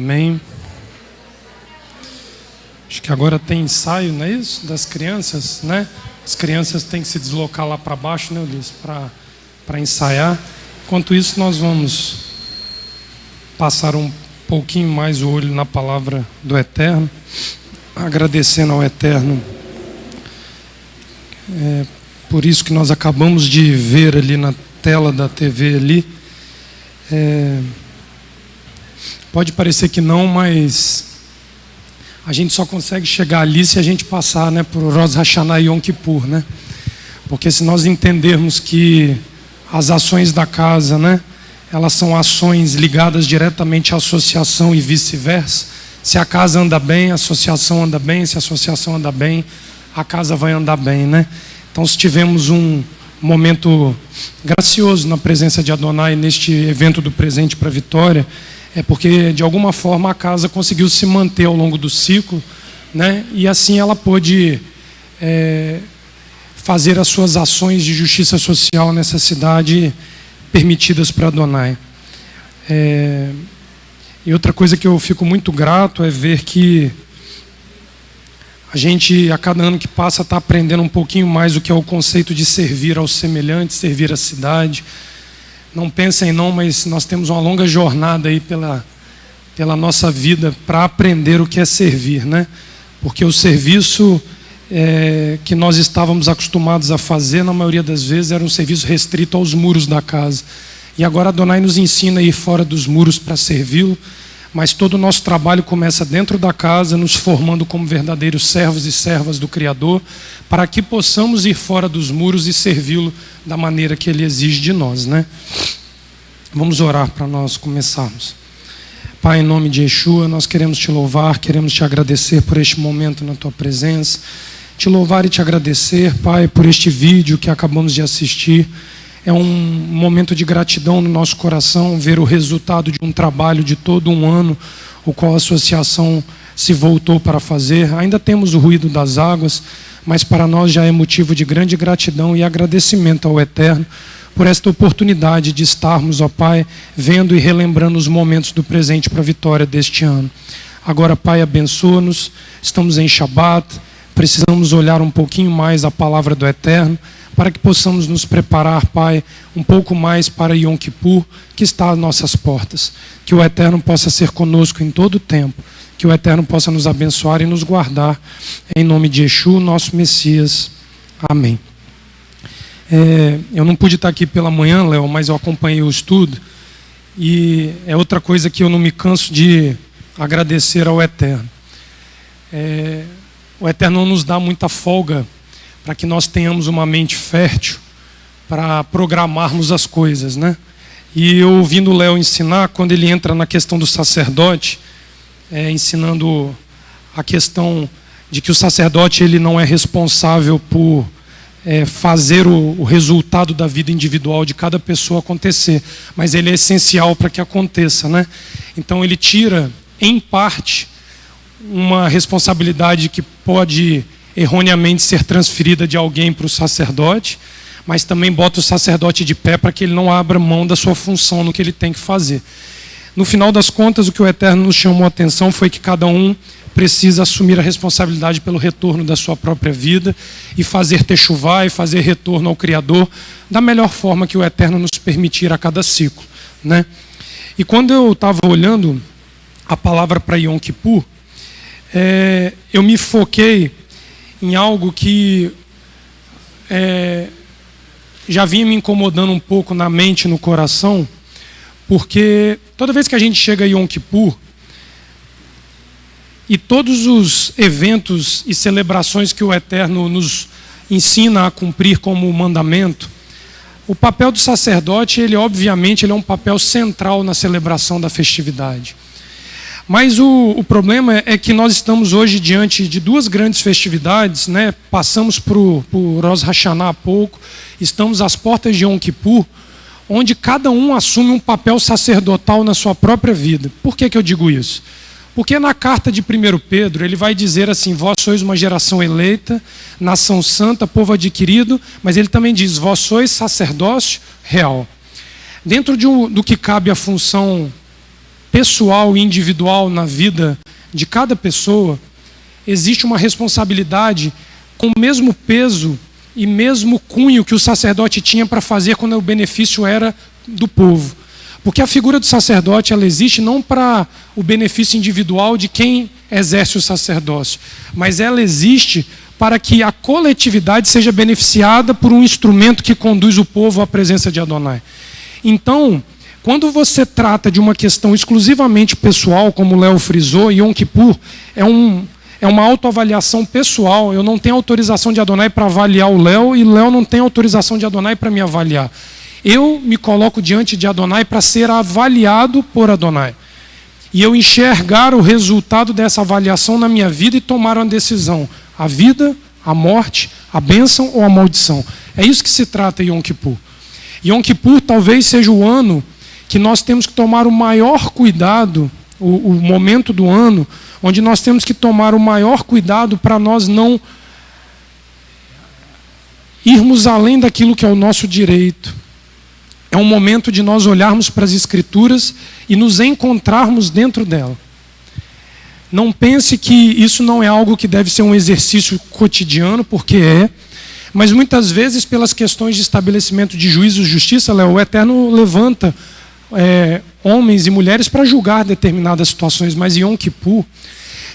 Amém. Acho que agora tem ensaio, não é isso? Das crianças, né? As crianças têm que se deslocar lá para baixo, né, Ulisses? Para ensaiar. Enquanto isso, nós vamos passar um pouquinho mais o olho na palavra do Eterno, agradecendo ao Eterno por isso que nós acabamos de ver ali na tela da TV ali. Pode parecer que não, mas a gente só consegue chegar ali se a gente passar, né, por Rosh Hashanah e Yom Kippur, né? Porque se nós entendermos que as ações da casa, né, elas são ações ligadas diretamente à associação e vice-versa. Se a casa anda bem, a associação anda bem. Se a associação anda bem, a casa vai andar bem, né? Então, se tivemos um momento gracioso na presença de Adonai neste evento do Presente para a Vitória, é porque, de alguma forma, a casa conseguiu se manter ao longo do ciclo, né? E assim ela pôde fazer as suas ações de justiça social nessa cidade permitidas para Adonai. E outra coisa que eu fico muito grato é ver que a gente, a cada ano que passa, está aprendendo um pouquinho mais o que é o conceito de servir aos semelhantes, servir a cidade. Não pensem não, mas nós temos uma longa jornada aí pela nossa vida para aprender o que é servir, né? Porque o serviço que nós estávamos acostumados a fazer, na maioria das vezes, era um serviço restrito aos muros da casa. E agora Adonai nos ensina a ir fora dos muros para servi-lo, mas todo o nosso trabalho começa dentro da casa, nos formando como verdadeiros servos e servas do Criador, para que possamos ir fora dos muros e servi-lo da maneira que Ele exige de nós, né? Vamos orar para nós começarmos. Pai, em nome de Yeshua, nós queremos Te louvar, queremos Te agradecer por este momento na Tua presença, Te louvar e Te agradecer, Pai, por este vídeo que acabamos de assistir. É um momento de gratidão no nosso coração ver o resultado de um trabalho de todo um ano, o qual a associação se voltou para fazer. Ainda temos o ruído das águas, mas para nós já é motivo de grande gratidão e agradecimento ao Eterno por esta oportunidade de estarmos, ó Pai, vendo e relembrando os momentos do presente para a vitória deste ano. Agora, Pai, abençoa-nos, estamos em Shabat, precisamos olhar um pouquinho mais a palavra do Eterno, para que possamos nos preparar, Pai, um pouco mais para Yom Kippur, que está às nossas portas. Que o Eterno possa ser conosco em todo o tempo. Que o Eterno possa nos abençoar e nos guardar. Em nome de Yeshua, nosso Messias. Amém. Eu não pude estar aqui pela manhã, Léo, mas eu acompanhei o estudo. E é outra coisa que eu não me canso de agradecer ao Eterno. O Eterno não nos dá muita folga para que nós tenhamos uma mente fértil para programarmos as coisas, né? E eu ouvindo o Léo ensinar, quando ele entra na questão do sacerdote, ensinando a questão de que o sacerdote ele não é responsável por fazer o resultado da vida individual de cada pessoa acontecer, mas ele é essencial para que aconteça, né? Então ele tira, em parte, uma responsabilidade que pode erroneamente ser transferida de alguém para o sacerdote, mas também bota o sacerdote de pé para que ele não abra mão da sua função no que ele tem que fazer. No final das contas, o que o Eterno nos chamou a atenção foi que cada um precisa assumir a responsabilidade pelo retorno da sua própria vida e fazer techuvá e fazer retorno ao Criador da melhor forma que o Eterno nos permitir a cada ciclo, né? E quando eu estava olhando a palavra para Yom Kippur, eu me foquei em algo que já vinha me incomodando um pouco na mente e no coração, porque toda vez que a gente chega a Yom Kippur, e todos os eventos e celebrações que o Eterno nos ensina a cumprir como mandamento, o papel do sacerdote, ele obviamente ele é um papel central na celebração da festividade. Mas o problema é que nós estamos hoje diante de duas grandes festividades, né? Passamos por Rosh Hashanah há pouco, estamos às portas de Yom Kippur, onde cada um assume um papel sacerdotal na sua própria vida. Por que eu digo isso? Porque na carta de 1 Pedro, ele vai dizer assim, vós sois uma geração eleita, nação santa, povo adquirido, mas ele também diz, vós sois sacerdócio real. Dentro do que cabe a função pessoal e individual na vida de cada pessoa, existe uma responsabilidade com o mesmo peso e mesmo cunho que o sacerdote tinha para fazer quando o benefício era do povo. Porque a figura do sacerdote, ela existe não para o benefício individual de quem exerce o sacerdócio, mas ela existe para que a coletividade seja beneficiada por um instrumento que conduz o povo à presença de Adonai. Então, quando você trata de uma questão exclusivamente pessoal, como o Léo frisou, Yom Kippur é uma autoavaliação pessoal. Eu não tenho autorização de Adonai para avaliar o Léo, e o Léo não tem autorização de Adonai para me avaliar. Eu me coloco diante de Adonai para ser avaliado por Adonai. E eu enxergar o resultado dessa avaliação na minha vida e tomar uma decisão. A vida, a morte, a bênção ou a maldição. É isso que se trata Yom Kippur. Yom Kippur talvez seja o ano que nós temos que tomar o maior cuidado, o momento do ano, onde nós temos que tomar o maior cuidado para nós não irmos além daquilo que é o nosso direito. É um momento de nós olharmos para as Escrituras e nos encontrarmos dentro dela. Não pense que isso não é algo que deve ser um exercício cotidiano, porque é, mas muitas vezes pelas questões de estabelecimento de juízo e justiça, Léo, o Eterno levanta homens e mulheres para julgar determinadas situações, mas Yom Kippur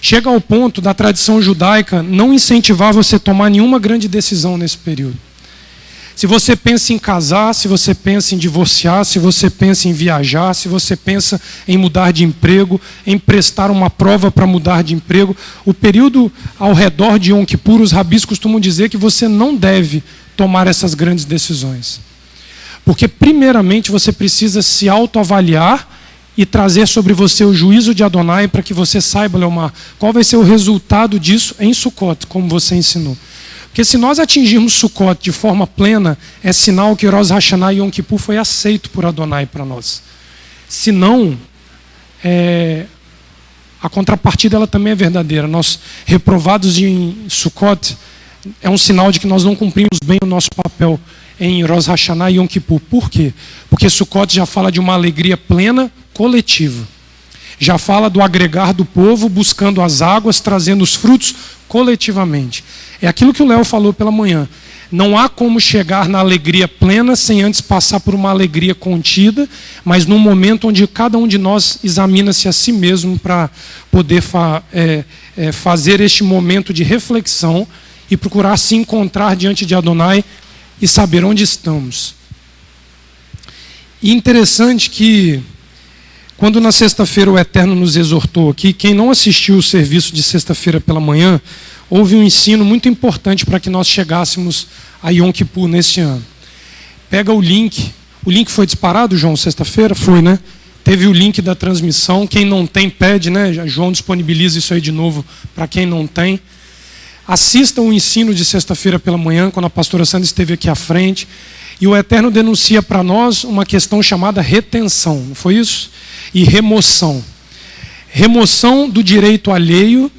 chega ao ponto da tradição judaica não incentivar você a tomar nenhuma grande decisão nesse período. Se você pensa em casar, se você pensa em divorciar, se você pensa em viajar, se você pensa em mudar de emprego, em prestar uma prova para mudar de emprego, o período ao redor de Yom Kippur, os rabis costumam dizer que você não deve tomar essas grandes decisões. Porque, primeiramente, você precisa se autoavaliar e trazer sobre você o juízo de Adonai para que você saiba, Leomar, qual vai ser o resultado disso em Sukkot, como você ensinou. Porque se nós atingirmos Sukkot de forma plena, é sinal que Rosh Hashanah e Yom Kippur foi aceito por Adonai para nós. Se não, a contrapartida ela também é verdadeira. Nós, reprovados em Sukkot, é um sinal de que nós não cumprimos bem o nosso papel em Rosh Hashanah e Yom Kippur. Por quê? Porque Sukkot já fala de uma alegria plena, coletiva. Já fala do agregar do povo, buscando as águas, trazendo os frutos coletivamente. É aquilo que o Léo falou pela manhã. Não há como chegar na alegria plena sem antes passar por uma alegria contida, mas num momento onde cada um de nós examina-se a si mesmo para poder fazer este momento de reflexão e procurar se encontrar diante de Adonai e saber onde estamos. E interessante que, quando na sexta-feira o Eterno nos exortou aqui, quem não assistiu o serviço de sexta-feira pela manhã, houve um ensino muito importante para que nós chegássemos a Yom Kippur neste ano. Pega o link foi disparado, João, sexta-feira? Foi, né? Teve o link da transmissão, quem não tem pede, né? João disponibiliza isso aí de novo para quem não tem. Assista o ensino de sexta-feira pela manhã, quando a pastora Sandra esteve aqui à frente, e o Eterno denuncia para nós uma questão chamada retenção, não foi isso? E remoção. Remoção do direito alheio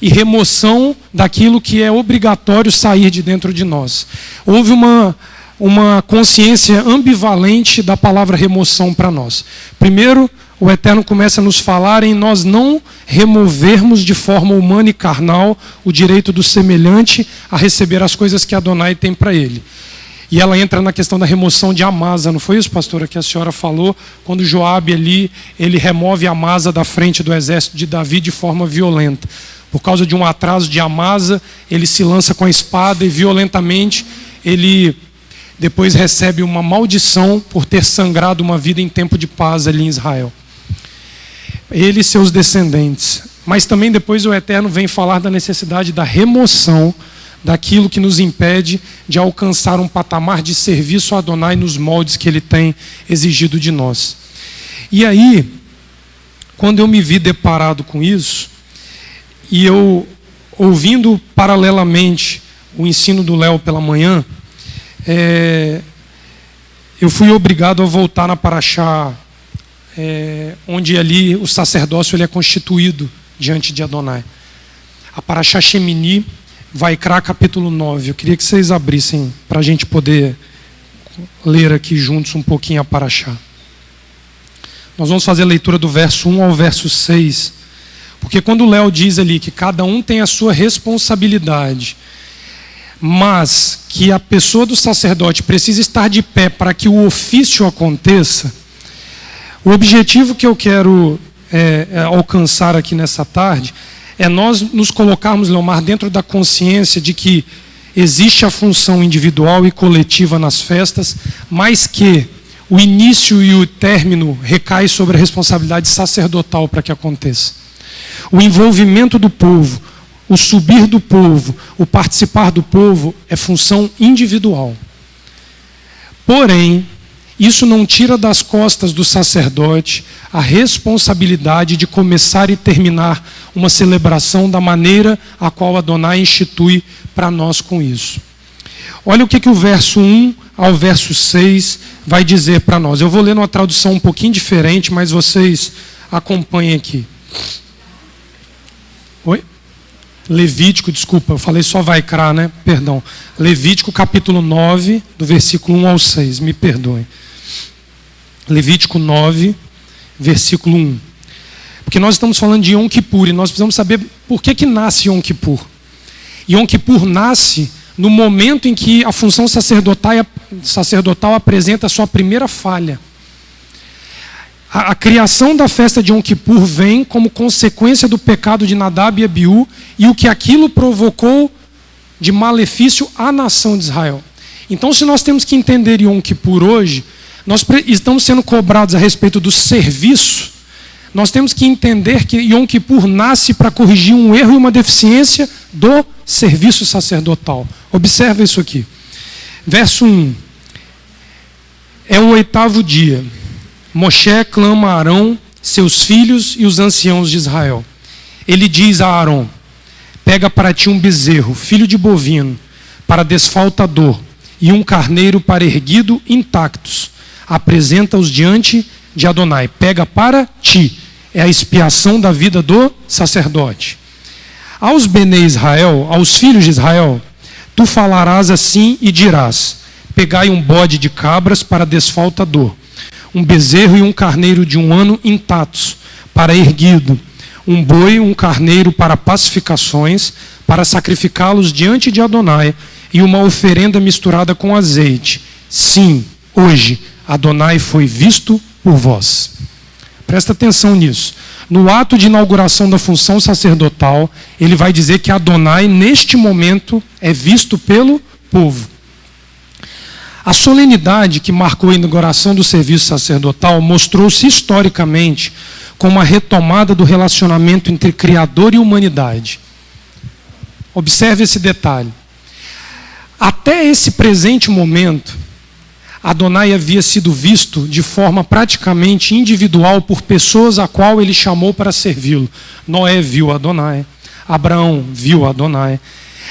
e remoção daquilo que é obrigatório sair de dentro de nós. Houve uma consciência ambivalente da palavra remoção para nós. Primeiro, o Eterno começa a nos falar em nós não removermos de forma humana e carnal o direito do semelhante a receber as coisas que Adonai tem para ele. E ela entra na questão da remoção de Amasa, não foi isso, pastora, que a senhora falou? Quando Joabe ali, ele remove Amasa da frente do exército de Davi de forma violenta. Por causa de um atraso de Amasa, ele se lança com a espada e violentamente ele depois recebe uma maldição por ter sangrado uma vida em tempo de paz ali em Israel. Ele e seus descendentes. Mas também depois o Eterno vem falar da necessidade da remoção daquilo que nos impede de alcançar um patamar de serviço a Adonai nos moldes que Ele tem exigido de nós. E aí, quando eu me vi deparado com isso, e eu, ouvindo paralelamente o ensino do Léo pela manhã, eu fui obrigado a voltar na Parashá, onde ali o sacerdócio ele é constituído diante de Adonai. A Parashá Shemini, Vaikra capítulo 9. Eu queria que vocês abrissem para a gente poder ler aqui juntos um pouquinho a Parashá. Nós vamos fazer a leitura do verso 1 ao verso 6. Porque quando o Léo diz ali que cada um tem a sua responsabilidade, mas que a pessoa do sacerdote precisa estar de pé para que o ofício aconteça, o objetivo que eu quero alcançar aqui nessa tarde é nós nos colocarmos, Leomar, dentro da consciência de que existe a função individual e coletiva nas festas, mas que o início e o término recai sobre a responsabilidade sacerdotal para que aconteça. O envolvimento do povo, o subir do povo, o participar do povo é função individual. Porém, isso não tira das costas do sacerdote a responsabilidade de começar e terminar uma celebração da maneira a qual Adonai institui para nós com isso. Olha o que o verso 1 ao verso 6 vai dizer para nós. Eu vou ler numa tradução um pouquinho diferente, mas vocês acompanhem aqui. Oi? Levítico, desculpa, eu falei só Vaikra, né? Perdão. Levítico capítulo 9, do versículo 1 ao 6, me perdoem. Levítico 9, versículo 1. Porque nós estamos falando de Yom Kippur e nós precisamos saber por que nasce Yom Kippur. Yom Kippur nasce no momento em que a função sacerdotal apresenta a sua primeira falha. A criação da festa de Yom Kippur vem como consequência do pecado de Nadab e Abiú e o que aquilo provocou de malefício à nação de Israel. Então, se nós temos que entender Yom Kippur hoje, nós estamos sendo cobrados a respeito do serviço, nós temos que entender que Yom Kippur nasce para corrigir um erro e uma deficiência do serviço sacerdotal. Observe isso aqui. Verso 1. É o 8º dia. Moshe clama a Arão, seus filhos e os anciãos de Israel. Ele diz a Arão: pega para ti um bezerro, filho de bovino, para desfaltador, e um carneiro para erguido intactos. Apresenta-os diante de Adonai. Pega para ti. É a expiação da vida do sacerdote. Aos Benei Israel, aos filhos de Israel, tu falarás assim e dirás: pegai um bode de cabras para desfaltador, um bezerro e um carneiro de 1 ano intactos, para erguido, um boi e um carneiro para pacificações, para sacrificá-los diante de Adonai, e uma oferenda misturada com azeite. Sim, hoje Adonai foi visto por vós. Presta atenção nisso. No ato de inauguração da função sacerdotal, ele vai dizer que Adonai, neste momento, é visto pelo povo. A solenidade que marcou a inauguração do serviço sacerdotal mostrou-se historicamente como a retomada do relacionamento entre Criador e humanidade. Observe esse detalhe. Até esse presente momento, Adonai havia sido visto de forma praticamente individual por pessoas a qual ele chamou para servi-lo. Noé viu Adonai, Abraão viu Adonai,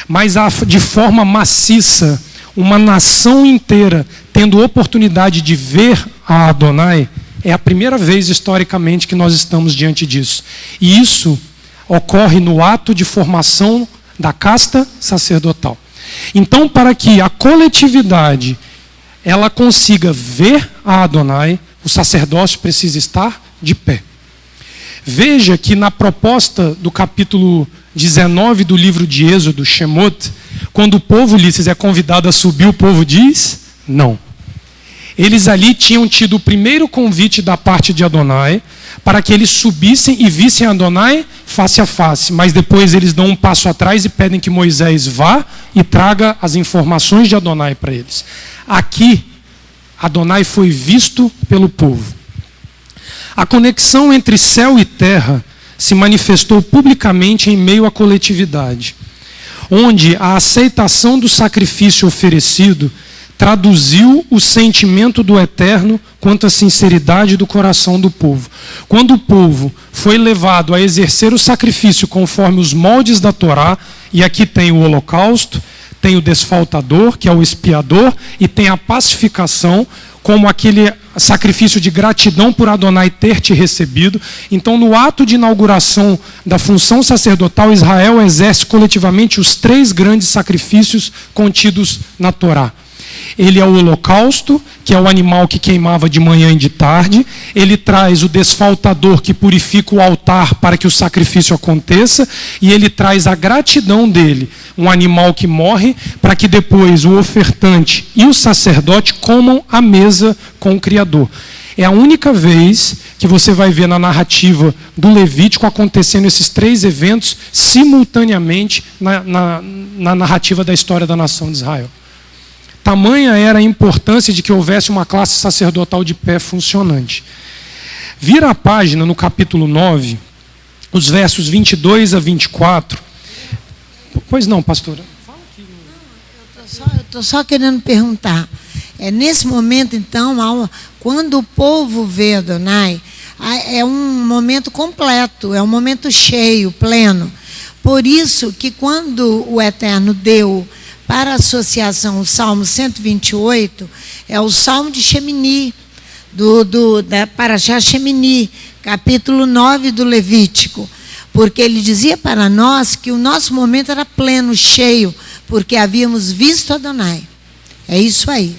mas de forma maciça, uma nação inteira tendo oportunidade de ver a Adonai, é a primeira vez historicamente que nós estamos diante disso. E isso ocorre no ato de formação da casta sacerdotal. Então, para que a coletividade ela consiga ver a Adonai, o sacerdócio precisa estar de pé. Veja que na proposta do capítulo 19 do livro de Êxodo, Shemot, quando o povo Ulisses é convidado a subir, o povo diz não. Eles ali tinham tido o primeiro convite da parte de Adonai para que eles subissem e vissem Adonai face a face, mas depois eles dão um passo atrás e pedem que Moisés vá e traga as informações de Adonai para eles. Aqui, Adonai foi visto pelo povo. A conexão entre céu e terra se manifestou publicamente em meio à coletividade, onde a aceitação do sacrifício oferecido traduziu o sentimento do Eterno quanto à sinceridade do coração do povo. Quando o povo foi levado a exercer o sacrifício conforme os moldes da Torá, e aqui tem o holocausto, tem o desfaltador, que é o expiador, e tem a pacificação, como aquele sacrifício de gratidão por Adonai ter te recebido. Então, no ato de inauguração da função sacerdotal, Israel exerce coletivamente os 3 grandes sacrifícios contidos na Torá. Ele é o holocausto, que é o animal que queimava de manhã e de tarde. Ele traz o desfaltador, que purifica o altar para que o sacrifício aconteça. E ele traz a gratidão dele, um animal que morre, para que depois o ofertante e o sacerdote comam à mesa com o Criador. É a única vez que você vai ver na narrativa do Levítico acontecendo esses três eventos simultaneamente na narrativa da história da nação de Israel. Tamanha era a importância de que houvesse uma classe sacerdotal de pé funcionante. Vira a página no capítulo 9, os versos 22 a 24. Pois não, pastora? Fala aqui. Eu estou só querendo perguntar. Nesse momento, então, quando o povo vê Adonai, é um momento completo, é um momento cheio, pleno. Por isso que quando o Eterno deu para a associação o Salmo 128, é o Salmo de Shemini, da Parashá Shemini, capítulo 9 do Levítico. Porque ele dizia para nós que o nosso momento era pleno, cheio, porque havíamos visto Adonai. É isso aí.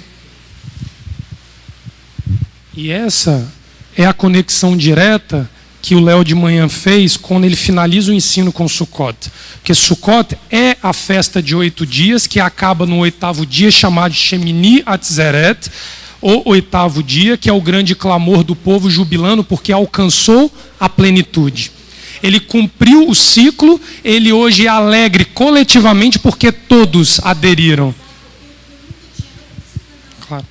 E essa é a conexão direta que o Léo de manhã fez quando ele finaliza o ensino com Sukkot. Porque Sukkot é a festa de 8 dias, que acaba no 8º dia, chamado de Shemini Atzeret, o 8º dia, que é o grande clamor do povo jubilando, porque alcançou a plenitude. Ele cumpriu o ciclo, ele hoje é alegre coletivamente, porque todos aderiram. Claro.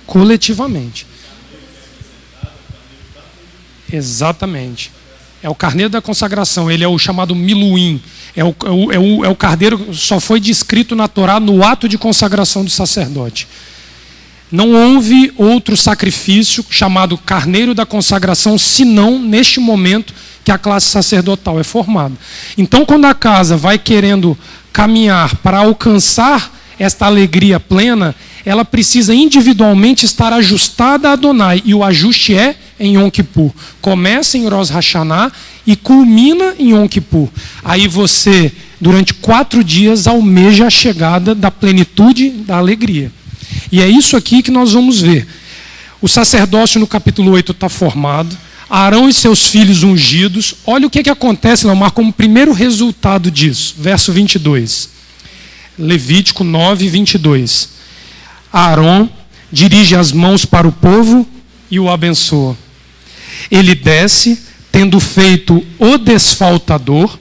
Coletivamente. Exatamente. É o carneiro da consagração, ele é o chamado Miluim. É o carneiro, só foi descrito na Torá no ato de consagração do sacerdote. Não houve outro sacrifício chamado carneiro da consagração, senão neste momento que a classe sacerdotal é formada. Então, quando a casa vai querendo caminhar para alcançar esta alegria plena, ela precisa individualmente estar ajustada a Adonai. E o ajuste é em Yom Kippur. Começa em Rosh Hashanah e culmina em Yom Kippur. Aí você, durante 4 dias, almeja a chegada da plenitude da alegria. E é isso aqui que nós vamos ver. O sacerdócio no capítulo 8 está formado. Arão e seus filhos ungidos. Olha o que acontece, Leomar, como primeiro resultado disso. Verso 22. Levítico 9, 22. Arão dirige as mãos para o povo e o abençoa. Ele desce, tendo feito o desfaltador,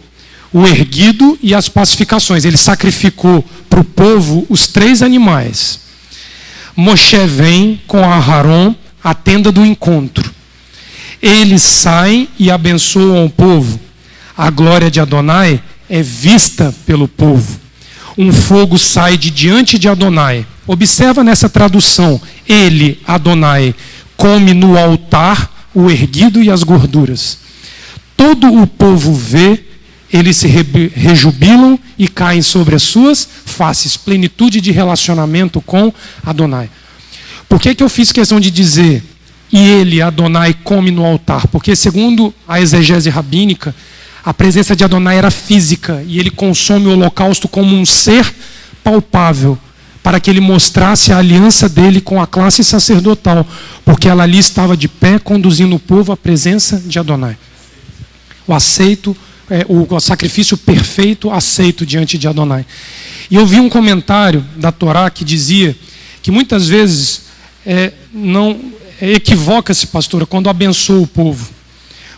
o erguido e as pacificações. Ele sacrificou para o povo os 3 animais. Moshe vem com Aharon à tenda do encontro. Eles saem e abençoam o povo. A glória de Adonai é vista pelo povo. Um fogo sai de diante de Adonai. Observa nessa tradução. Ele, Adonai, come no altar o erguido e as gorduras. Todo o povo vê, eles se rejubilam e caem sobre as suas faces. Plenitude de relacionamento com Adonai. Por que eu fiz questão de dizer e ele, Adonai, come no altar? Porque segundo a exegese rabínica, a presença de Adonai era física e ele consome o holocausto como um ser palpável, para que ele mostrasse a aliança dele com a classe sacerdotal, porque ela ali estava de pé, conduzindo o povo à presença de Adonai. O sacrifício perfeito aceito diante de Adonai. E eu vi um comentário da Torá que dizia que muitas vezes equivoca-se, pastora, quando abençoa o povo.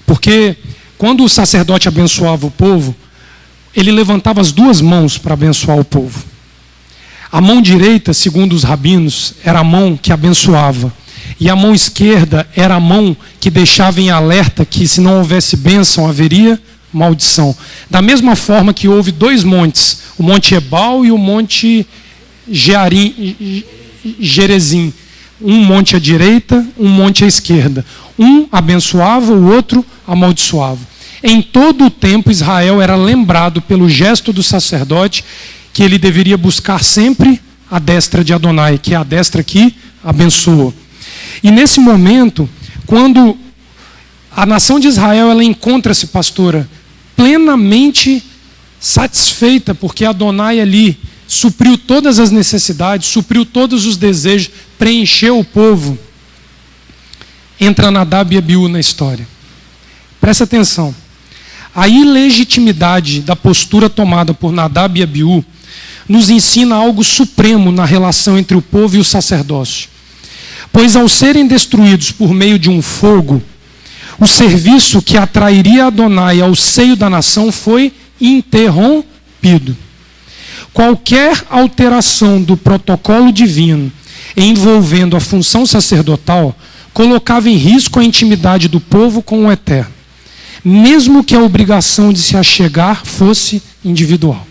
Porque quando o sacerdote abençoava o povo, ele levantava as 2 mãos para abençoar o povo. A mão direita, segundo os rabinos, era a mão que abençoava. E a mão esquerda era a mão que deixava em alerta que se não houvesse bênção, haveria maldição. Da mesma forma que houve 2 montes, o Monte Ebal e o Monte Gerezim. Um monte à direita, um monte à esquerda. Um abençoava, o outro amaldiçoava. Em todo o tempo, Israel era lembrado pelo gesto do sacerdote que ele deveria buscar sempre a destra de Adonai, que é a destra que abençoa. E nesse momento, quando a nação de Israel ela encontra-se, pastora, plenamente satisfeita porque Adonai ali supriu todas as necessidades, supriu todos os desejos, preencheu o povo, entra Nadab e Abiú na história. Presta atenção. A ilegitimidade da postura tomada por Nadab e Abiú nos ensina algo supremo na relação entre o povo e o sacerdócio. Pois ao serem destruídos por meio de um fogo, o serviço que atrairia Adonai ao seio da nação foi interrompido. Qualquer alteração do protocolo divino envolvendo a função sacerdotal colocava em risco a intimidade do povo com o Eterno, mesmo que a obrigação de se achegar fosse individual.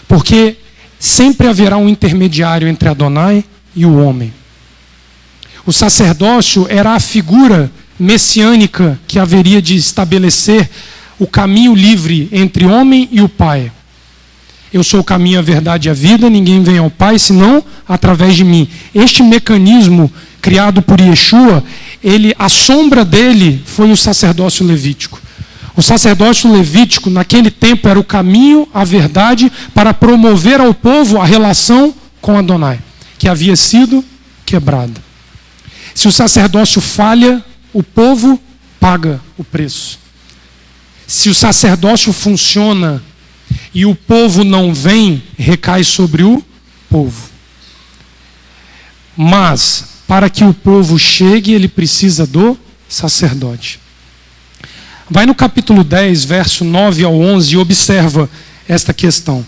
Porque sempre haverá um intermediário entre Adonai e o homem. O sacerdócio era a figura messiânica que haveria de estabelecer o caminho livre entre o homem e o Pai. Eu sou o caminho, a verdade e a vida, ninguém vem ao Pai senão através de mim. Este mecanismo criado por Yeshua, a sombra dele foi o sacerdócio levítico. O sacerdócio levítico, naquele tempo, era o caminho, a verdade, para promover ao povo a relação com Adonai, que havia sido quebrada. Se o sacerdócio falha, o povo paga o preço. Se o sacerdócio funciona e o povo não vem, recai sobre o povo. Mas, para que o povo chegue, ele precisa do sacerdote. Vai no capítulo 10, verso 9 ao 11 e observa esta questão.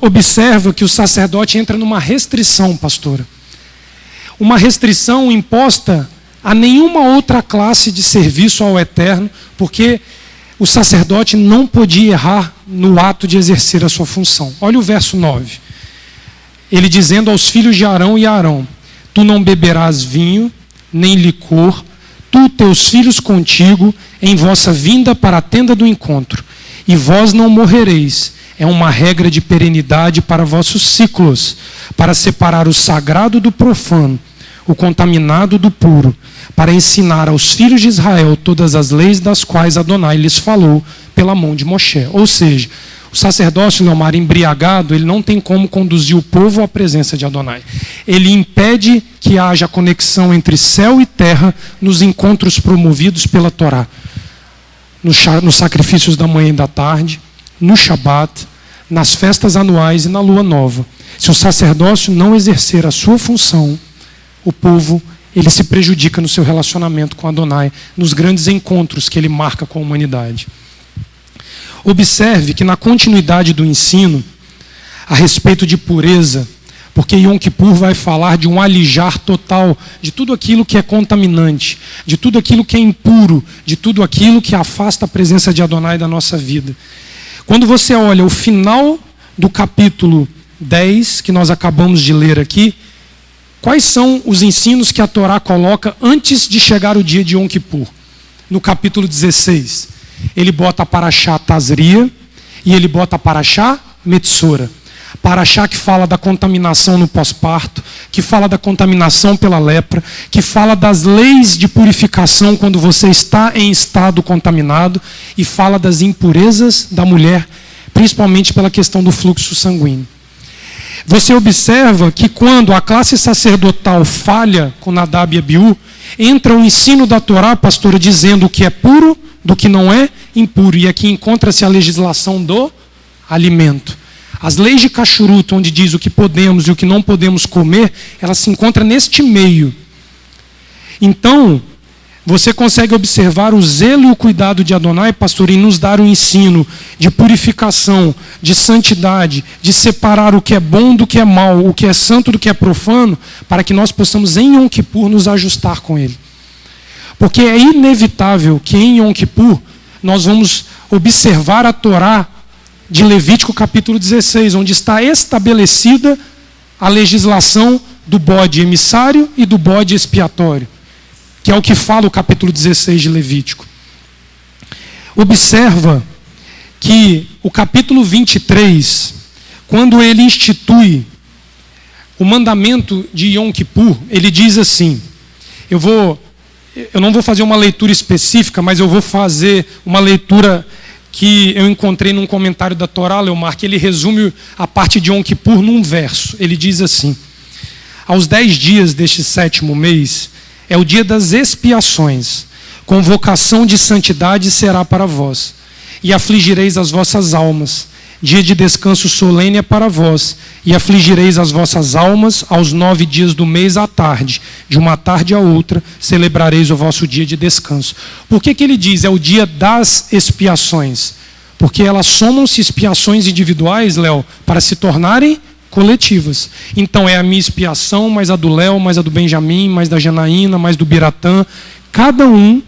Observa que o sacerdote entra numa restrição, pastora. Uma restrição imposta a nenhuma outra classe de serviço ao Eterno, porque o sacerdote não podia errar no ato de exercer a sua função. Olha o verso 9. Ele dizendo aos filhos de Arão e Arão: tu não beberás vinho, nem licor, tu, teus filhos contigo, em vossa vinda para a tenda do encontro, e vós não morrereis. É uma regra de perenidade para vossos ciclos, para separar o sagrado do profano, o contaminado do puro, para ensinar aos filhos de Israel todas as leis das quais Adonai lhes falou pela mão de Moshe. Ou seja, o sacerdócio, Leomar, embriagado, ele não tem como conduzir o povo à presença de Adonai. Ele impede que haja conexão entre céu e terra nos encontros promovidos pela Torá, nos sacrifícios da manhã e da tarde, no Shabat, nas festas anuais e na lua nova. Se o sacerdócio não exercer a sua função, o povo, ele se prejudica no seu relacionamento com Adonai, nos grandes encontros que ele marca com a humanidade. Observe que na continuidade do ensino, a respeito de pureza, porque Yom Kippur vai falar de um alijar total de tudo aquilo que é contaminante, de tudo aquilo que é impuro, de tudo aquilo que afasta a presença de Adonai da nossa vida. Quando você olha o final do capítulo 10, que nós acabamos de ler aqui, quais são os ensinos que a Torá coloca antes de chegar o dia de Yom Kippur? No capítulo 16, ele bota a Parashá Tazria e ele bota a Parashá Metzora. Parashá que fala da contaminação no pós-parto, que fala da contaminação pela lepra, que fala das leis de purificação quando você está em estado contaminado, e fala das impurezas da mulher, principalmente pela questão do fluxo sanguíneo. Você observa que quando a classe sacerdotal falha com Nadab e Abiú, entra o ensino da Torá, pastora, dizendo o que é puro do que não é impuro. E aqui encontra-se a legislação do alimento. As leis de Kashrut, onde diz o que podemos e o que não podemos comer, elas se encontram neste meio. Então, você consegue observar o zelo e o cuidado de Adonai, pastor, em nos dar o ensino de purificação, de santidade, de separar o que é bom do que é mal, o que é santo do que é profano, para que nós possamos em Yom Kippur nos ajustar com ele. Porque é inevitável que em Yom Kippur nós vamos observar a Torá de Levítico capítulo 16, onde está estabelecida a legislação do bode emissário e do bode expiatório, que é o que fala o capítulo 16 de Levítico. Observa que o capítulo 23, quando ele institui o mandamento de Yom Kippur, ele diz assim, eu não vou fazer uma leitura específica, mas eu vou fazer uma leitura que eu encontrei num comentário da Torá, Leomar, que ele resume a parte de Yom Kippur num verso. Ele diz assim: aos 10 dias deste 7º mês é o dia das expiações. Convocação de santidade será para vós, e afligireis as vossas almas. Dia de descanso solene é para vós, e afligireis as vossas almas aos 9 dias do mês à tarde. De uma tarde a outra celebrareis o vosso dia de descanso. Por que ele diz é o dia das expiações? Porque elas somam-se expiações individuais, Léo, para se tornarem coletivas. Então é a minha expiação, mais a do Léo, mais a do Benjamin, mais da Janaína, mais do Biratã. Cada um,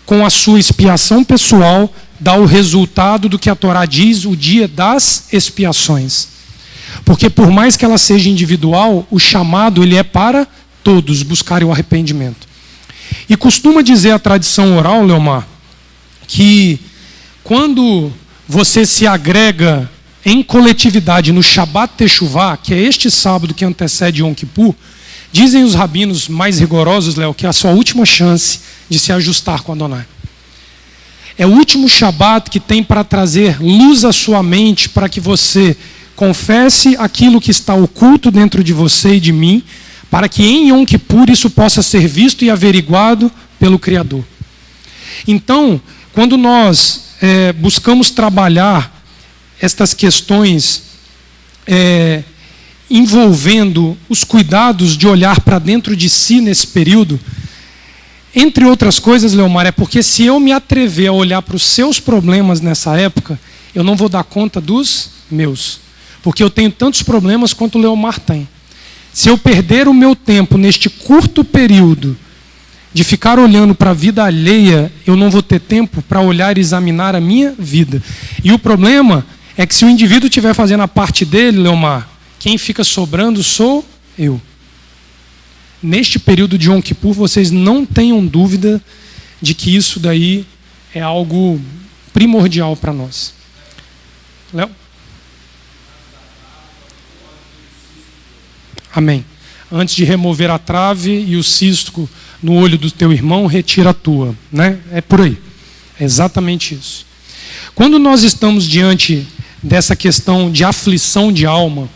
com a sua expiação pessoal, dá o resultado do que a Torá diz, o dia das expiações. Porque por mais que ela seja individual, o chamado ele é para todos buscarem o arrependimento. E costuma dizer a tradição oral, Leomar, que quando você se agrega em coletividade no Shabat Teshuvah, que é este sábado que antecede Yom Kippur, dizem os rabinos mais rigorosos, Léo, que é a sua última chance de se ajustar com Adonai. É o último Shabat que tem para trazer luz à sua mente, para que você confesse aquilo que está oculto dentro de você e de mim, para que em Yom Kippur isso possa ser visto e averiguado pelo Criador. Então, quando nós buscamos trabalhar estas questões envolvendo os cuidados de olhar para dentro de si nesse período, entre outras coisas, Leomar, é porque se eu me atrever a olhar para os seus problemas nessa época, eu não vou dar conta dos meus. Porque eu tenho tantos problemas quanto o Leomar tem. Se eu perder o meu tempo neste curto período de ficar olhando para a vida alheia, eu não vou ter tempo para olhar e examinar a minha vida. E o problema é que se o indivíduo estiver fazendo a parte dele, Leomar, quem fica sobrando sou eu. Neste período de Yom Kippur, vocês não tenham dúvida de que isso daí é algo primordial para nós. Léo? Amém. Antes de remover a trave e o cisco no olho do teu irmão, retira a tua. Né? É por aí. É exatamente isso. Quando nós estamos diante dessa questão de aflição de alma,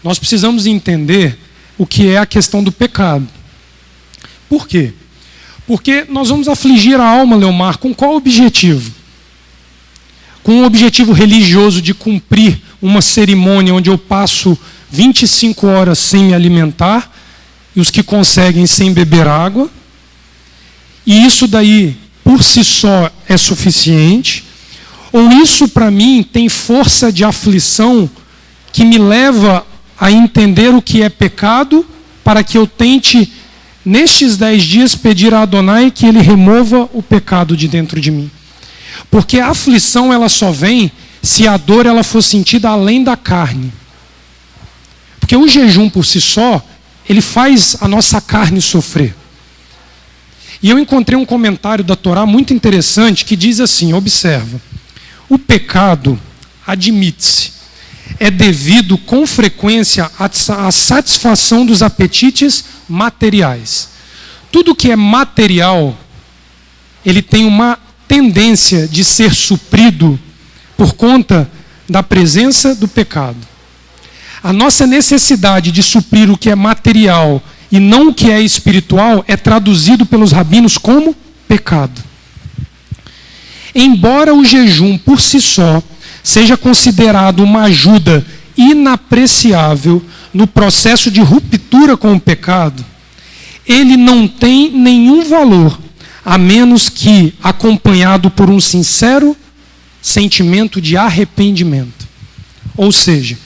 nós precisamos entender o que é a questão do pecado. Por quê? Porque nós vamos afligir a alma, Leomar, com qual objetivo? Com o objetivo religioso de cumprir uma cerimônia onde eu passo 25 horas sem me alimentar, e os que conseguem sem beber água, e isso daí, por si só, é suficiente? Ou isso, para mim, tem força de aflição que me leva a entender o que é pecado, para que eu tente, nestes 10 dias, pedir a Adonai que Ele remova o pecado de dentro de mim. Porque a aflição ela só vem se a dor ela for sentida além da carne. Porque o jejum por si só, ele faz a nossa carne sofrer. E eu encontrei um comentário da Torá muito interessante que diz assim, observa, o pecado, admite-se, é devido com frequência à satisfação dos apetites materiais. Tudo que é material, ele tem uma tendência de ser suprido por conta da presença do pecado. A nossa necessidade de suprir o que é material e não o que é espiritual é traduzido pelos rabinos como pecado. Embora o jejum por si só seja considerado uma ajuda inapreciável no processo de ruptura com o pecado, ele não tem nenhum valor, a menos que acompanhado por um sincero sentimento de arrependimento. Ou seja,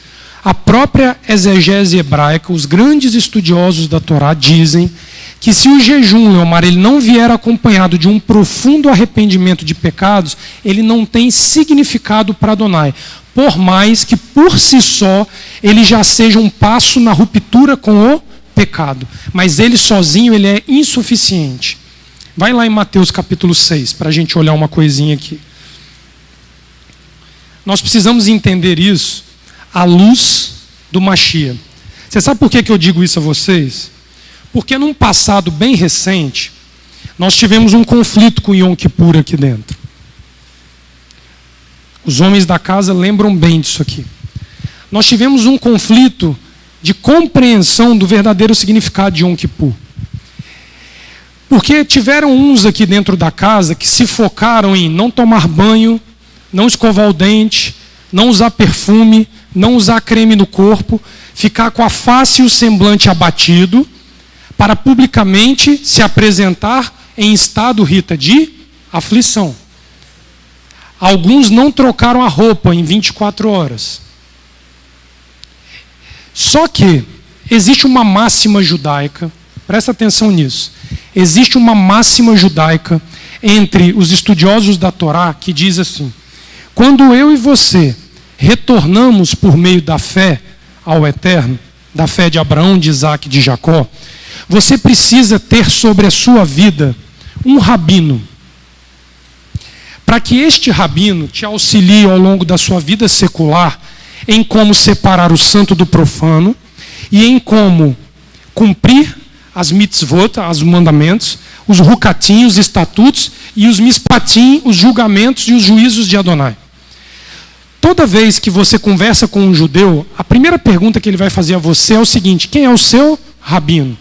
a própria exegese hebraica, os grandes estudiosos da Torá dizem que se o jejum, Leomar, ele não vier acompanhado de um profundo arrependimento de pecados, ele não tem significado para Adonai, por mais que por si só ele já seja um passo na ruptura com o pecado. Mas ele sozinho ele é insuficiente. Vai lá em Mateus capítulo 6, para a gente olhar uma coisinha aqui. Nós precisamos entender isso à luz do Mashiach. Você sabe por que eu digo isso a vocês? Porque num passado bem recente, nós tivemos um conflito com Yom Kippur aqui dentro. Os homens da casa lembram bem disso aqui. Nós tivemos um conflito de compreensão do verdadeiro significado de Yom Kippur. Porque tiveram uns aqui dentro da casa que se focaram em não tomar banho, não escovar o dente, não usar perfume, não usar creme no corpo, ficar com a face e o semblante abatido, para publicamente se apresentar em estado, Rita, de aflição. Alguns não trocaram a roupa em 24 horas. Só que existe uma máxima judaica, presta atenção nisso, existe uma máxima judaica entre os estudiosos da Torá que diz assim: quando eu e você retornamos por meio da fé ao Eterno, da fé de Abraão, de Isaac e de Jacó, você precisa ter sobre a sua vida um rabino, para que este rabino te auxilie ao longo da sua vida secular em como separar o santo do profano e em como cumprir as mitzvot, os mandamentos, os rukatim, os estatutos, e os mispatim, os julgamentos e os juízos de Adonai. Toda vez que você conversa com um judeu, a primeira pergunta que ele vai fazer a você é o seguinte: quem é o seu rabino?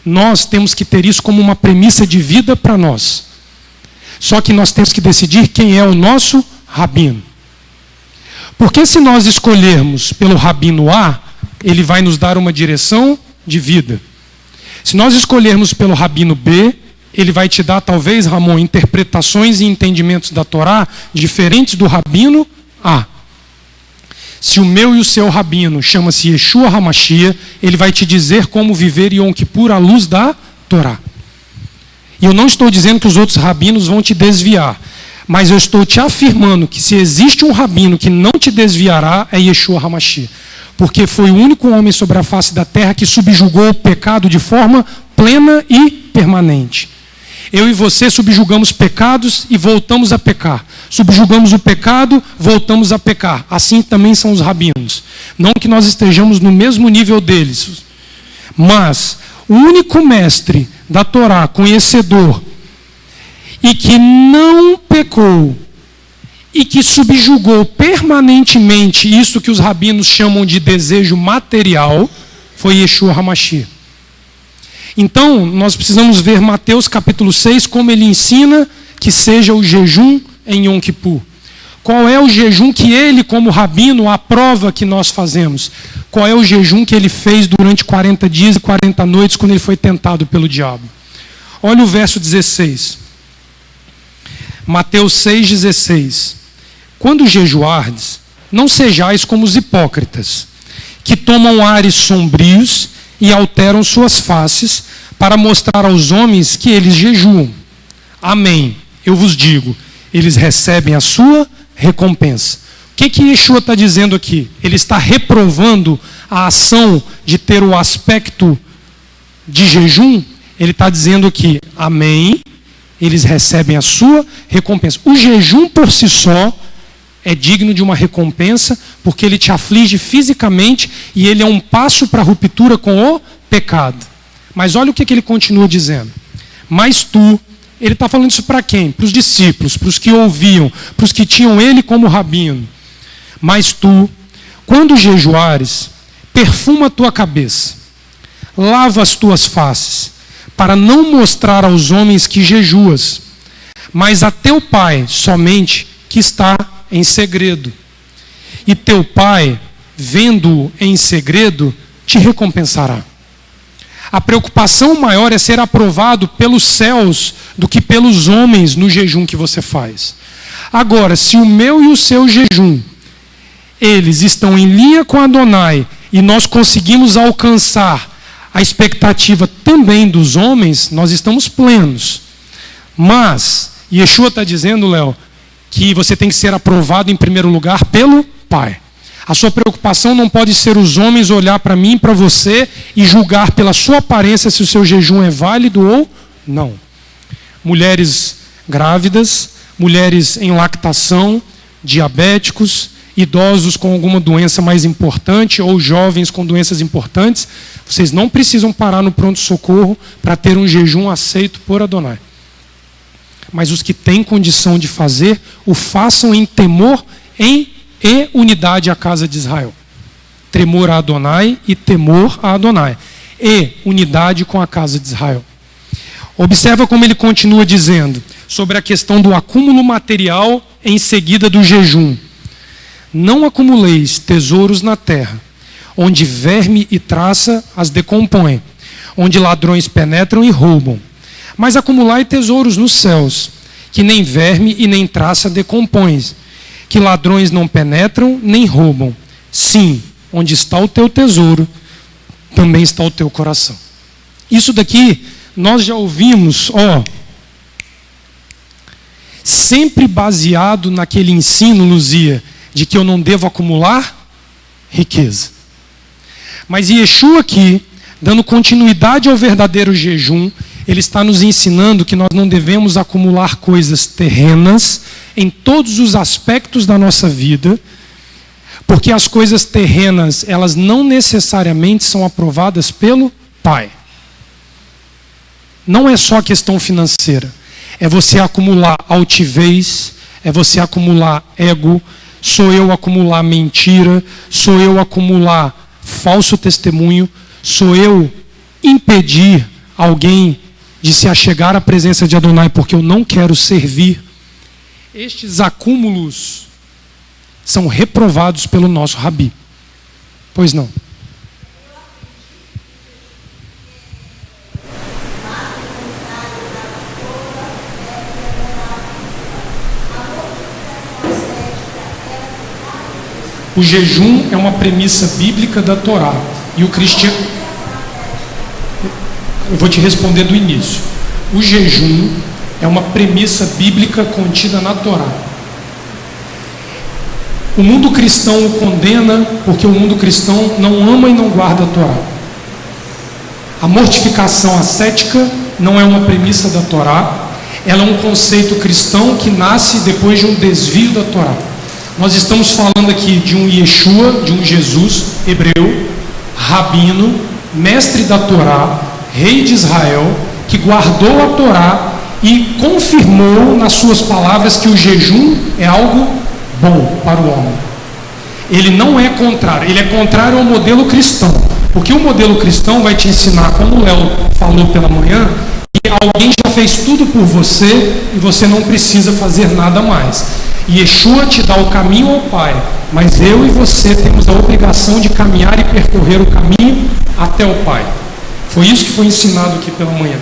Nós temos que ter isso como uma premissa de vida para nós. Só que nós temos que decidir quem é o nosso rabino. Porque se nós escolhermos pelo rabino A, ele vai nos dar uma direção de vida. Se nós escolhermos pelo rabino B, ele vai te dar, talvez, Ramon, interpretações e entendimentos da Torá diferentes do rabino A. Se o meu e o seu rabino chama-se Yeshua HaMashiach, ele vai te dizer como viver Yom Kippur à luz da Torá. E eu não estou dizendo que os outros rabinos vão te desviar, mas eu estou te afirmando que se existe um rabino que não te desviará, é Yeshua HaMashiach. Porque foi o único homem sobre a face da terra que subjugou o pecado de forma plena e permanente. Eu e você subjugamos pecados e voltamos a pecar. Subjugamos o pecado, voltamos a pecar. Assim também são os rabinos. Não que nós estejamos no mesmo nível deles, mas o único mestre da Torá, conhecedor, e que não pecou, e que subjugou permanentemente isso que os rabinos chamam de desejo material, foi Yeshua HaMashiach. Então, nós precisamos ver Mateus capítulo 6, como ele ensina que seja o jejum em Yom Kippur. Qual é o jejum que ele, como rabino, aprova que nós fazemos? Qual é o jejum que ele fez durante 40 dias e 40 noites, quando ele foi tentado pelo diabo? Olha o verso 16. Mateus 6,16. Quando jejuardes, não sejais como os hipócritas, que tomam ares sombrios e alteram suas faces para mostrar aos homens que eles jejuam. Amém. Eu vos digo, eles recebem a sua recompensa. O que Yeshua está dizendo aqui? Ele está reprovando a ação de ter o aspecto de jejum. Ele está dizendo aqui, amém, eles recebem a sua recompensa. O jejum por si só é digno de uma recompensa, porque ele te aflige fisicamente e ele é um passo para a ruptura com o pecado. Mas olha o que ele continua dizendo. Mas tu, ele está falando isso para quem? Para os discípulos, para os que ouviam, para os que tinham ele como rabino. Mas tu, quando jejuares, perfuma a tua cabeça, lava as tuas faces, para não mostrar aos homens que jejuas, mas a teu Pai somente que está em segredo. E teu Pai, vendo-o em segredo, te recompensará. A preocupação maior é ser aprovado pelos céus do que pelos homens no jejum que você faz. Agora, se o meu e o seu jejum, eles estão em linha com Adonai, e nós conseguimos alcançar a expectativa também dos homens, nós estamos plenos. Mas, Yeshua está dizendo, Léo, que você tem que ser aprovado em primeiro lugar pelo Pai. A sua preocupação não pode ser os homens olhar para mim, para você, e julgar pela sua aparência se o seu jejum é válido ou não. Mulheres grávidas, mulheres em lactação, diabéticos, idosos com alguma doença mais importante ou jovens com doenças importantes, vocês não precisam parar no pronto-socorro para ter um jejum aceito por Adonai. Mas os que têm condição de fazer, o façam em temor e unidade à casa de Israel. Tremor a Adonai e temor a Adonai. E unidade com a casa de Israel. Observa como ele continua dizendo sobre a questão do acúmulo material em seguida do jejum. Não acumuleis tesouros na terra, onde verme e traça as decompõem, onde ladrões penetram e roubam. Mas acumulai tesouros nos céus, que nem verme e nem traça decompõem, que ladrões não penetram nem roubam. Sim, onde está o teu tesouro, também está o teu coração. Isso daqui nós já ouvimos, sempre baseado naquele ensino, Luzia, de que eu não devo acumular riqueza. Mas Yeshua aqui, dando continuidade ao verdadeiro jejum, ele está nos ensinando que nós não devemos acumular coisas terrenas em todos os aspectos da nossa vida, porque as coisas terrenas, elas não necessariamente são aprovadas pelo Pai. Não é só questão financeira. É você acumular altivez, é você acumular ego, sou eu acumular mentira, sou eu acumular falso testemunho, sou eu impedir alguém de se achegar à presença de Adonai porque eu não quero servir. Estes acúmulos são reprovados pelo nosso Rabi. Pois não. O jejum é uma premissa bíblica da Torá. E o cristiano... Eu vou te responder do início. O jejum é uma premissa bíblica contida na Torá. O mundo cristão o condena porque o mundo cristão não ama e não guarda a Torá. A mortificação ascética não é uma premissa da Torá. Ela é um conceito cristão que nasce depois de um desvio da Torá. Nós estamos falando aqui de um Yeshua, de um Jesus hebreu, rabino, mestre da Torá, rei de Israel, que guardou a Torá e confirmou nas suas palavras que o jejum é algo bom para o homem. Ele não é contrário, ele é contrário ao modelo cristão, porque o modelo cristão vai te ensinar, como o Léo falou pela manhã, que alguém já fez tudo por você e você não precisa fazer nada mais. Yeshua te dá o caminho ao Pai, mas eu e você temos a obrigação de caminhar e percorrer o caminho até o Pai. Foi isso que foi ensinado aqui pela manhã.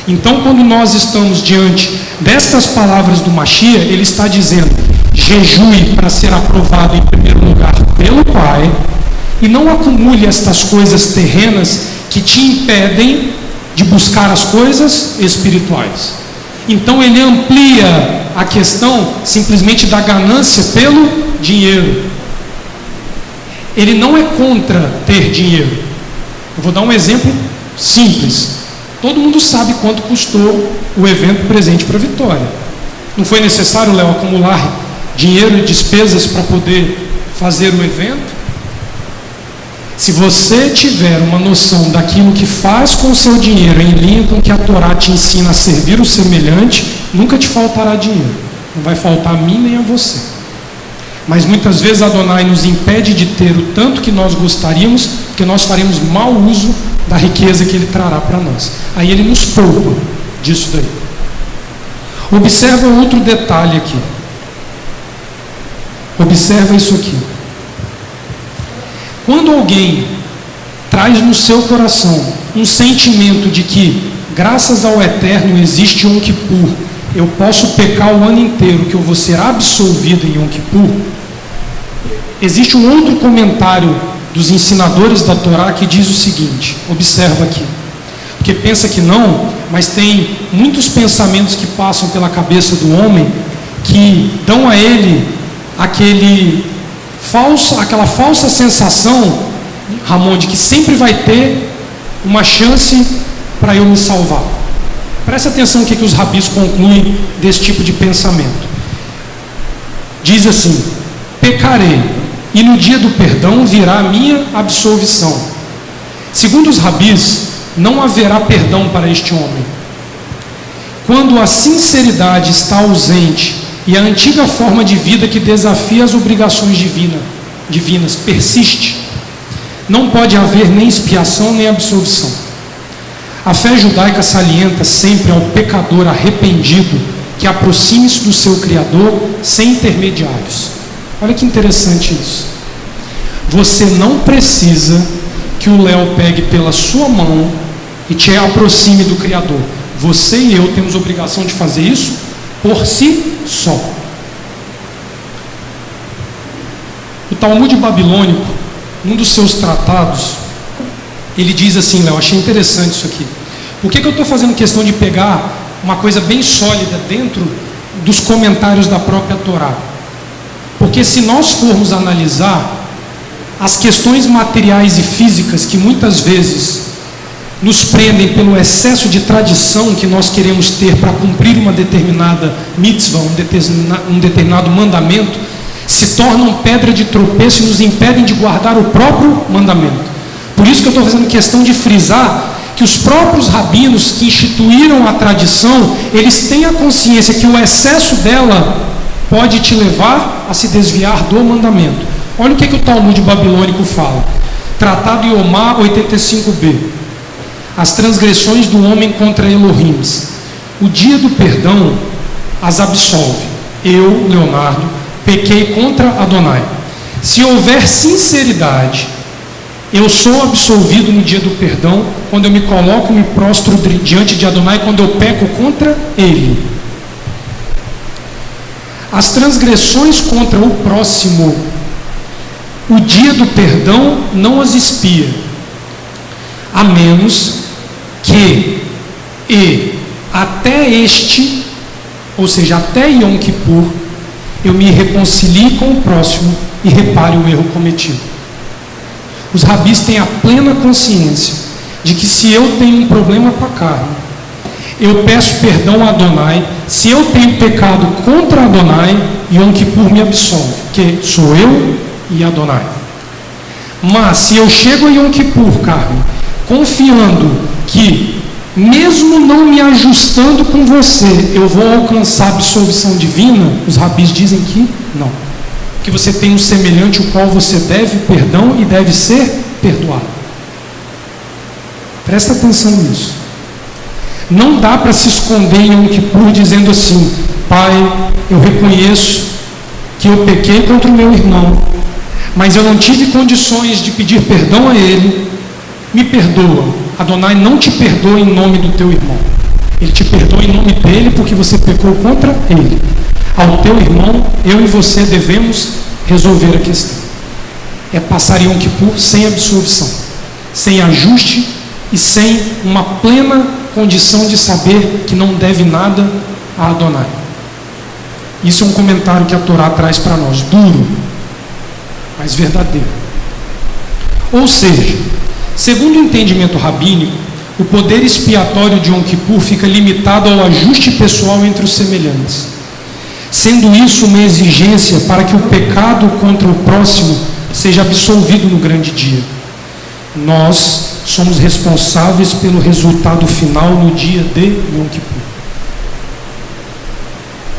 Então, quando nós estamos diante destas palavras do Mashiach, ele está dizendo: jejue para ser aprovado em primeiro lugar pelo Pai, e não acumule estas coisas terrenas que te impedem de buscar as coisas espirituais. Então ele amplia a questão simplesmente da ganância pelo dinheiro. Ele não é contra ter dinheiro. Eu vou dar um exemplo simples. Todo mundo sabe quanto custou o evento Presente para a Vitória. Não foi necessário, Léo, acumular dinheiro e despesas para poder fazer o evento? Se você tiver uma noção daquilo que faz com o seu dinheiro em linha com o que a Torá te ensina a servir o semelhante, nunca te faltará dinheiro. Não vai faltar a mim nem a você. Mas muitas vezes Adonai nos impede de ter o tanto que nós gostaríamos, porque nós faremos mau uso da riqueza que Ele trará para nós. Aí Ele nos poupa disso daí. Observa outro detalhe aqui. Observa isso aqui. Quando alguém traz no seu coração um sentimento de que, graças ao Eterno, existe Yom Kippur, eu posso pecar o ano inteiro, que eu vou ser absolvido em Yom Kippur, existe um outro comentário dos ensinadores da Torá que diz o seguinte, observa aqui, porque pensa que não, mas tem muitos pensamentos que passam pela cabeça do homem que dão a ele aquela falsa sensação, Ramon, de que sempre vai ter uma chance para eu me salvar. Presta atenção no que os rabis concluem desse tipo de pensamento. Diz assim: pecarei, e no dia do perdão virá a minha absolvição. Segundo os rabis, não haverá perdão para este homem. Quando a sinceridade está ausente e a antiga forma de vida que desafia as obrigações divinas persiste, não pode haver nem expiação nem absolvição. A fé judaica salienta sempre ao pecador arrependido que aproxime-se do seu Criador sem intermediários. Olha que interessante isso. Você não precisa que o Léo pegue pela sua mão e te aproxime do Criador. Você e eu temos obrigação de fazer isso por si só. O Talmud babilônico, num dos seus tratados, ele diz assim, Léo, achei interessante isso aqui. Por que eu estou fazendo questão de pegar uma coisa bem sólida dentro dos comentários da própria Torá? Porque se nós formos analisar as questões materiais e físicas que muitas vezes nos prendem pelo excesso de tradição que nós queremos ter para cumprir uma determinada mitzvah, um determinado mandamento, se tornam pedra de tropeço e nos impedem de guardar o próprio mandamento. Por isso que eu estou fazendo questão de frisar que os próprios rabinos que instituíram a tradição, eles têm a consciência que o excesso dela pode te levar a se desviar do mandamento. Olha o que o Talmud babilônico fala. Tratado Yomá 85b. As transgressões do homem contra Elohim. O dia do perdão as absolve. Eu, Leonardo, pequei contra Adonai. Se houver sinceridade, eu sou absolvido no dia do perdão, quando eu me coloco e me prostro diante de Adonai, quando eu peco contra Ele. As transgressões contra o próximo, o dia do perdão não as expia, a menos que até este, ou seja, até Yom Kippur, eu me reconcilie com o próximo e repare o erro cometido. Os rabis têm a plena consciência de que se eu tenho um problema com a carne, eu peço perdão a Adonai. Se eu tenho pecado contra Adonai, Yom Kippur me absolve, que sou eu e Adonai. Mas se eu chego a Yom Kippur, Carmen, confiando que, mesmo não me ajustando com você, eu vou alcançar a absolvição divina, os rabis dizem que não. Que você tem um semelhante o qual você deve perdão e deve ser perdoado. Presta atenção nisso. Não dá para se esconder em Yom Kippur dizendo assim: Pai, eu reconheço que eu pequei contra o meu irmão, mas eu não tive condições de pedir perdão a ele, me perdoa. Adonai não te perdoa em nome do teu irmão, ele te perdoa em nome dele porque você pecou contra ele. Ao teu irmão, eu e você devemos resolver a questão. É passar Yom Kippur sem absolvição, sem ajuste e sem uma plena condição de saber que não deve nada a Adonai. Isso é um comentário que a Torá traz para nós, duro, mas verdadeiro. Ou seja, segundo o entendimento rabínico, o poder expiatório de Yom Kippur fica limitado ao ajuste pessoal entre os semelhantes, sendo isso uma exigência para que o pecado contra o próximo seja absolvido no grande dia. Nós somos responsáveis pelo resultado final no dia de Yom Kippur.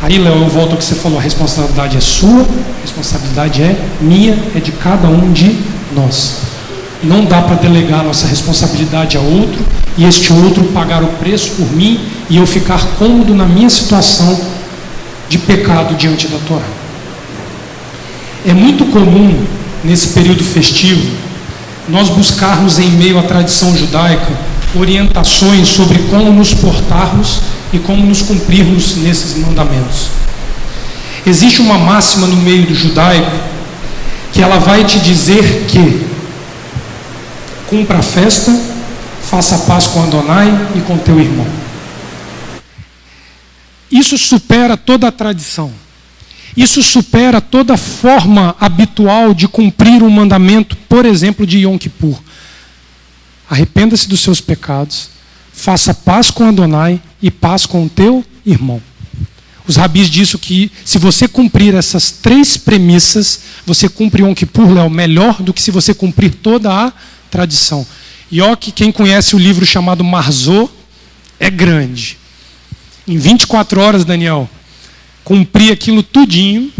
Aí, Léo, eu volto ao que você falou, a responsabilidade é sua, a responsabilidade é minha, é de cada um de nós. Não dá para delegar nossa responsabilidade a outro e este outro pagar o preço por mim e eu ficar cômodo na minha situação de pecado diante da Torá. É muito comum, nesse período festivo, nós buscarmos em meio à tradição judaica orientações sobre como nos portarmos e como nos cumprirmos nesses mandamentos. Existe uma máxima no meio do judaico que ela vai te dizer que cumpra a festa, faça a paz com Adonai e com teu irmão. Isso supera toda a tradição. Isso supera toda forma habitual de cumprir um mandamento, por exemplo, de Yom Kippur. Arrependa-se dos seus pecados, faça paz com Adonai e paz com o teu irmão. Os rabis dizem que se você cumprir essas três premissas, você cumpre Yom Kippur, Léo, melhor do que se você cumprir toda a tradição. E ó, que quem conhece o livro chamado Marzô é grande. em 24 horas, Daniel, cumprir aquilo tudinho,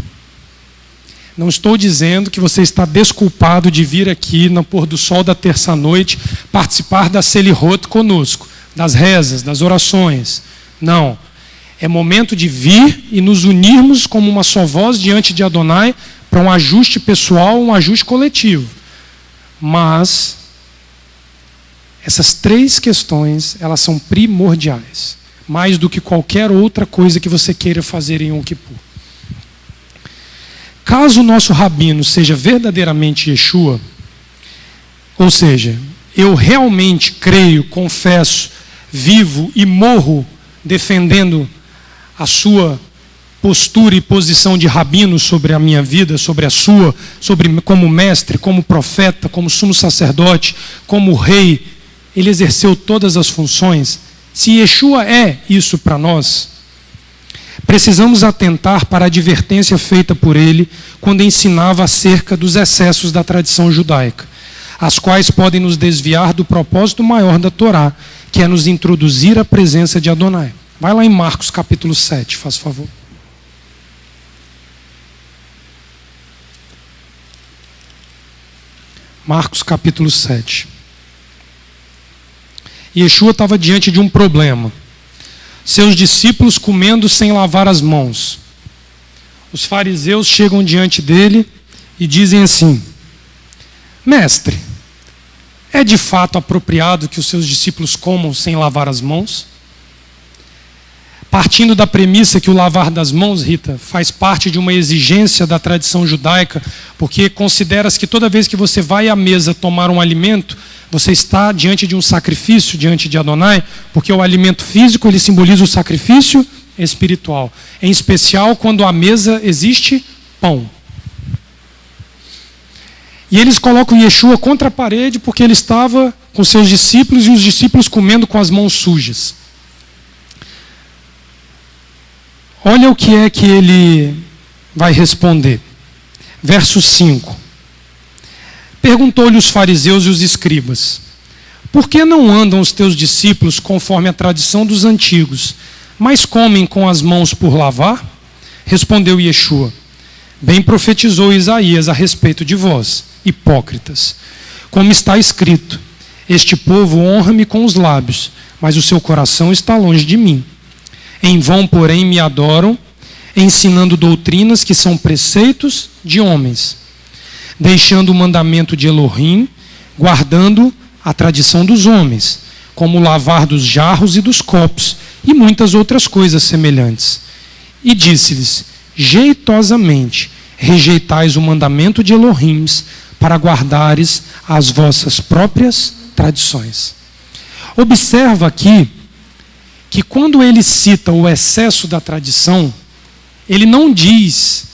não estou dizendo que você está desculpado de vir aqui no pôr do sol da terça-noite participar da Selihot conosco, das rezas, das orações. Não. É momento de vir e nos unirmos como uma só voz diante de Adonai para um ajuste pessoal, um ajuste coletivo. Mas essas 3 questões, elas são primordiais, mais do que qualquer outra coisa que você queira fazer em Yom Kippur. Caso o nosso rabino seja verdadeiramente Yeshua, ou seja, eu realmente creio, confesso, vivo e morro defendendo a sua postura e posição de rabino sobre a minha vida, sobre a sua, sobre como mestre, como profeta, como sumo sacerdote, como rei, ele exerceu todas as funções. Se Yeshua é isso para nós, precisamos atentar para a advertência feita por ele quando ensinava acerca dos excessos da tradição judaica, as quais podem nos desviar do propósito maior da Torá, que é nos introduzir à presença de Adonai. Vai lá em Marcos capítulo 7, faz favor. Marcos capítulo 7. Yeshua estava diante de um problema. Seus discípulos comendo sem lavar as mãos. Os fariseus chegam diante dele e dizem assim: Mestre, é de fato apropriado que os seus discípulos comam sem lavar as mãos? Partindo da premissa que o lavar das mãos, Rita, faz parte de uma exigência da tradição judaica, porque considera-se que toda vez que você vai à mesa tomar um alimento, você está diante de um sacrifício, diante de Adonai, porque o alimento físico ele simboliza o sacrifício espiritual, em especial quando à mesa existe pão. E eles colocam Yeshua contra a parede porque ele estava com seus discípulos e os discípulos comendo com as mãos sujas. Olha o que é que ele vai responder. Verso 5. Perguntou-lhe os fariseus e os escribas: Por que não andam os teus discípulos conforme a tradição dos antigos, mas comem com as mãos por lavar? Respondeu Yeshua: Bem profetizou Isaías a respeito de vós, hipócritas. Como está escrito: Este povo honra-me com os lábios, mas o seu coração está longe de mim. Em vão, porém, me adoram, ensinando doutrinas que são preceitos de homens, deixando o mandamento de Elohim, guardando a tradição dos homens, como o lavar dos jarros e dos copos, e muitas outras coisas semelhantes. E disse-lhes: jeitosamente rejeitais o mandamento de Elohim, para guardares as vossas próprias tradições. Observa aqui que quando ele cita o excesso da tradição, ele não diz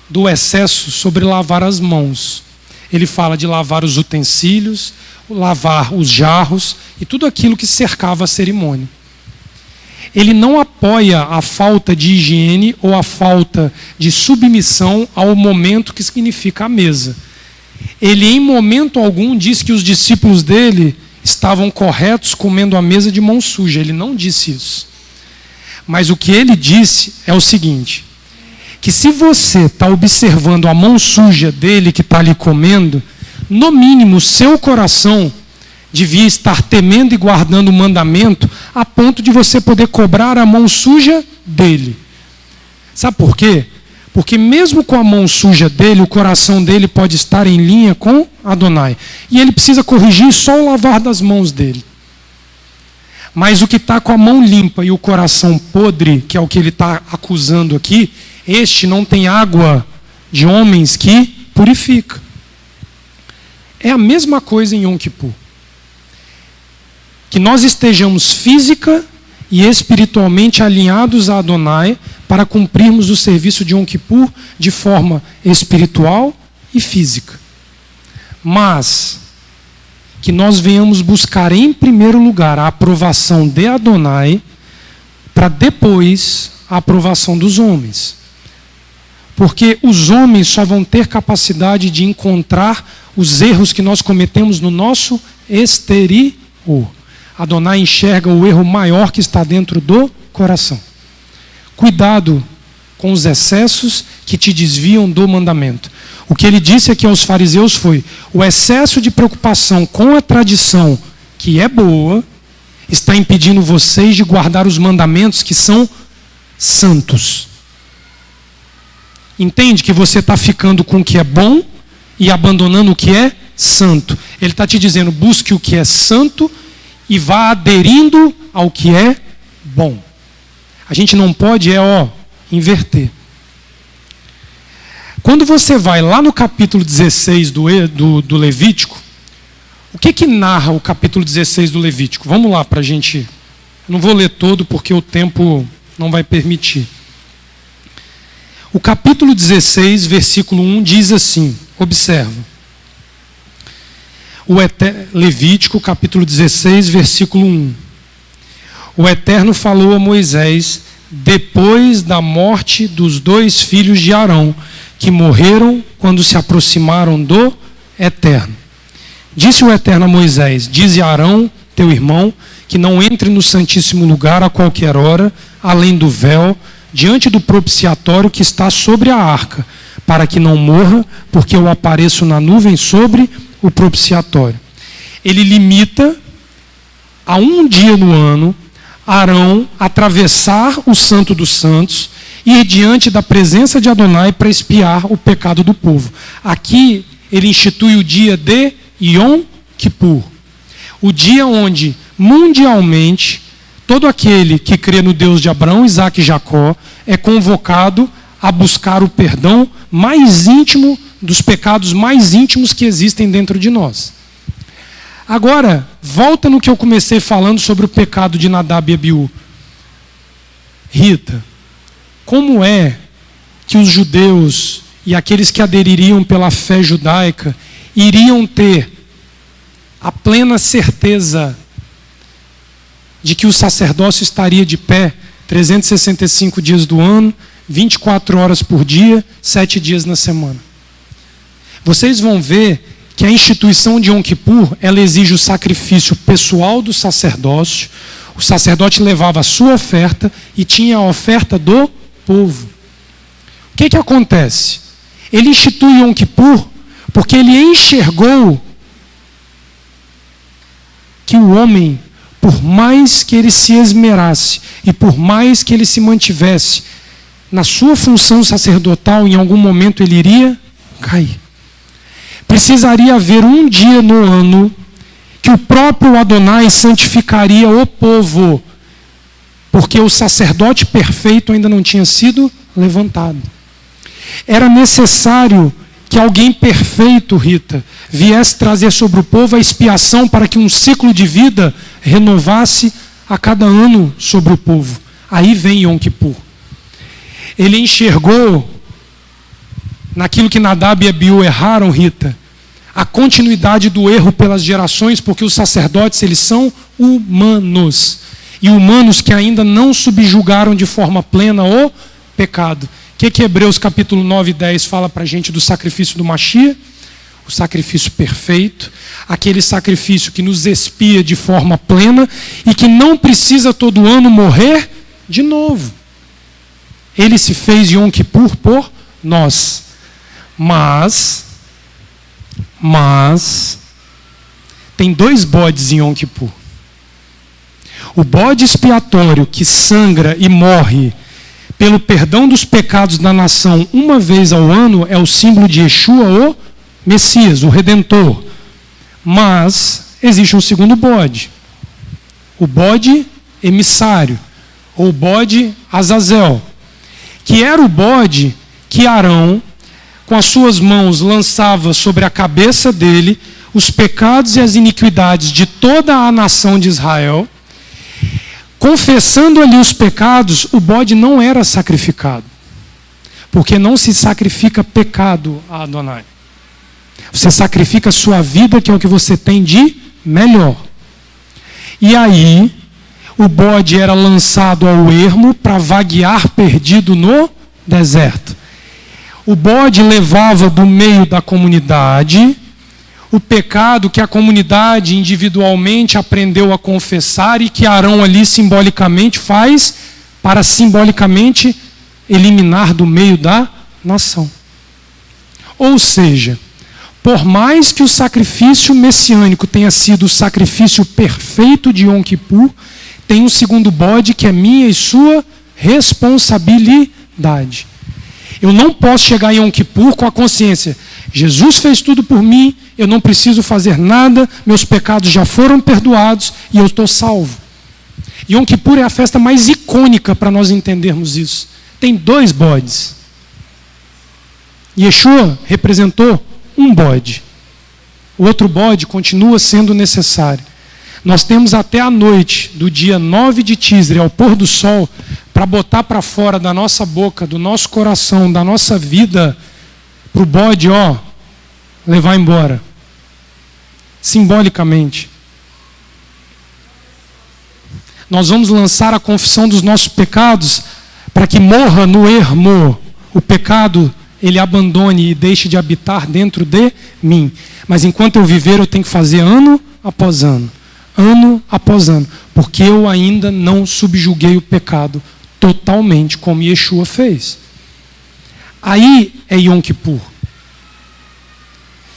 do excesso sobre lavar as mãos. Ele fala de lavar os utensílios, lavar os jarros e tudo aquilo que cercava a cerimônia. Ele não apoia a falta de higiene ou a falta de submissão ao momento que significa a mesa. Ele em momento algum diz que os discípulos dele estavam corretos comendo a mesa de mão suja. Ele não disse isso. Mas o que ele disse é o seguinte: que se você está observando a mão suja dele que está ali comendo, no mínimo seu coração devia estar temendo e guardando o mandamento a ponto de você poder cobrar a mão suja dele. Sabe por quê? Porque mesmo com a mão suja dele, o coração dele pode estar em linha com Adonai. E ele precisa corrigir só o lavar das mãos dele. Mas o que está com a mão limpa e o coração podre, que é o que ele está acusando aqui, este não tem água de homens que purifica. É a mesma coisa em Yom Kippur. Que nós estejamos física e espiritualmente alinhados a Adonai para cumprirmos o serviço de Yom Kippur de forma espiritual e física. Mas que nós venhamos buscar em primeiro lugar a aprovação de Adonai para depois a aprovação dos homens. Porque os homens só vão ter capacidade de encontrar os erros que nós cometemos no nosso exterior. Adonai enxerga o erro maior que está dentro do coração. cuidado com os excessos que te desviam do mandamento. O que ele disse aqui aos fariseus foi: o excesso de preocupação com a tradição, que é boa, está impedindo vocês de guardar os mandamentos que são santos. Entende que você está ficando com o que é bom e abandonando o que é santo. Ele está te dizendo: busque o que é santo e vá aderindo ao que é bom. A gente não pode inverter. Quando você vai lá no capítulo 16 do Levítico, o que narra o capítulo 16 do Levítico? Vamos lá para a gente... Eu não vou ler todo porque o tempo não vai permitir. O capítulo 16, versículo 1 diz assim, observa. Levítico, capítulo 16, versículo 1. O Eterno falou a Moisés depois da morte dos 2 filhos de Arão, que morreram quando se aproximaram do Eterno. Disse o Eterno a Moisés: dize a Arão, teu irmão, que não entre no santíssimo lugar a qualquer hora, além do véu, diante do propiciatório que está sobre a arca, para que não morra, porque eu apareço na nuvem sobre o propiciatório. Ele limita a um dia no ano Arão atravessar o Santo dos Santos e ir diante da presença de Adonai para expiar o pecado do povo. Aqui ele institui o dia de Yom Kippur, o dia onde mundialmente todo aquele que crê no Deus de Abraão, Isaque e Jacó é convocado a buscar o perdão mais íntimo dos pecados mais íntimos que existem dentro de nós. Agora, volta no que eu comecei falando sobre o pecado de Nadab e Abiú. Rita, como é que os judeus e aqueles que adeririam pela fé judaica iriam ter a plena certeza de que o sacerdócio estaria de pé 365 dias do ano, 24 horas por dia, 7 dias na semana? Vocês vão ver que a instituição de Yom Kippur, ela exige o sacrifício pessoal do sacerdócio. O sacerdote levava a sua oferta e tinha a oferta do povo. O que acontece? Ele institui Yom Kippur porque ele enxergou que o homem, por mais que ele se esmerasse e por mais que ele se mantivesse na sua função sacerdotal, em algum momento ele iria cair. Precisaria haver um dia no ano que o próprio Adonai santificaria o povo, porque o sacerdote perfeito ainda não tinha sido levantado. Era necessário que alguém perfeito, Rita, viesse trazer sobre o povo a expiação para que um ciclo de vida renovasse a cada ano sobre o povo. Aí vem Yom Kippur. Ele enxergou naquilo que Nadab e Abiú erraram, Rita, a continuidade do erro pelas gerações, porque os sacerdotes, eles são humanos. E humanos que ainda não subjugaram de forma plena o pecado. O que Hebreus capítulo 9 e 10 fala para a gente do sacrifício do Mashiach? O sacrifício perfeito, aquele sacrifício que nos expia de forma plena e que não precisa todo ano morrer de novo. Ele se fez Yom Kippur por nós. Mas tem 2 bodes em Yom Kippur. O bode expiatório que sangra e morre pelo perdão dos pecados da nação uma vez ao ano é o símbolo de Yeshua, o Messias, o Redentor. Mas existe um segundo bode. O bode emissário, ou bode Azazel, que era o bode que Arão, com as suas mãos, lançava sobre a cabeça dele os pecados e as iniquidades de toda a nação de Israel. Confessando ali os pecados, o bode não era sacrificado, porque não se sacrifica pecado a Adonai. Você sacrifica a sua vida, que é o que você tem de melhor. E aí, o bode era lançado ao ermo para vaguear perdido no deserto. O bode levava do meio da comunidade o pecado que a comunidade individualmente aprendeu a confessar e que Arão ali simbolicamente faz para simbolicamente eliminar do meio da nação. Ou seja, por mais que o sacrifício messiânico tenha sido o sacrifício perfeito de Yom Kippur, tem um segundo bode que é minha e sua responsabilidade. Eu não posso chegar em Yom Kippur com a consciência: Jesus fez tudo por mim, eu não preciso fazer nada, meus pecados já foram perdoados e eu estou salvo. Yom Kippur é a festa mais icônica para nós entendermos isso. Tem 2 bodes. Yeshua representou um bode. O outro bode continua sendo necessário. Nós temos até a noite do dia 9 de Tisre, ao pôr do sol, para botar para fora da nossa boca, do nosso coração, da nossa vida, para o bode, levar embora. Simbolicamente. Nós vamos lançar a confissão dos nossos pecados para que morra no ermo. O pecado, ele abandone e deixe de habitar dentro de mim. Mas enquanto eu viver, eu tenho que fazer ano após ano. Ano após ano. Porque eu ainda não subjuguei o pecado totalmente como Yeshua fez. Aí é Yom Kippur.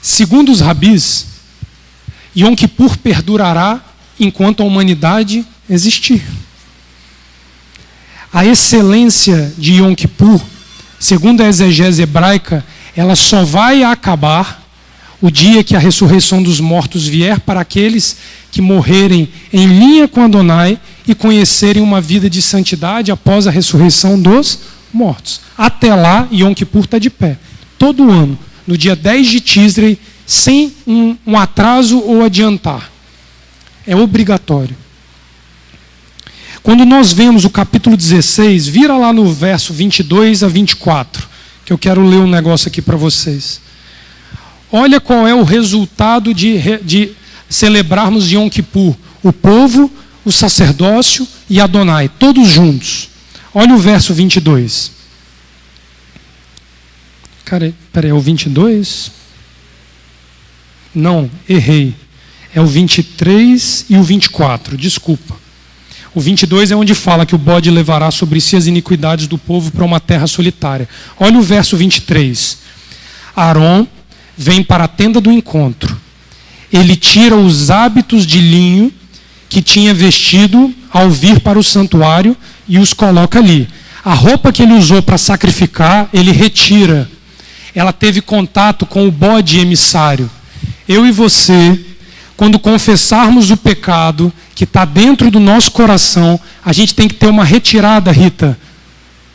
Segundo os rabis, Yom Kippur perdurará enquanto a humanidade existir. A excelência de Yom Kippur, segundo a exegese hebraica, ela só vai acabar o dia que a ressurreição dos mortos vier para aqueles que morrerem em linha com Adonai e conhecerem uma vida de santidade após a ressurreição dos mortos. Até lá, Yom Kippur está de pé. Todo ano, no dia 10 de Tisrei, sem um atraso ou adiantar. É obrigatório. Quando nós vemos o capítulo 16, vira lá no verso 22 a 24, que eu quero ler um negócio aqui para vocês. Olha qual é o resultado de celebrarmos Yom Kippur. O povo, o sacerdócio e Adonai, todos juntos. Olha o verso 22. Cara, peraí, é o 22? Não, errei. É o 23 e o 24, desculpa. O 22 é onde fala que o bode levará sobre si as iniquidades do povo para uma terra solitária. Olha o verso 23. Arão vem para a tenda do encontro. Ele tira os hábitos de linho que tinha vestido ao vir para o santuário e os coloca ali. A roupa que ele usou para sacrificar, ele retira. Ela teve contato com o bode emissário. Eu e você, quando confessarmos o pecado que está dentro do nosso coração, a gente tem que ter uma retirada, Rita,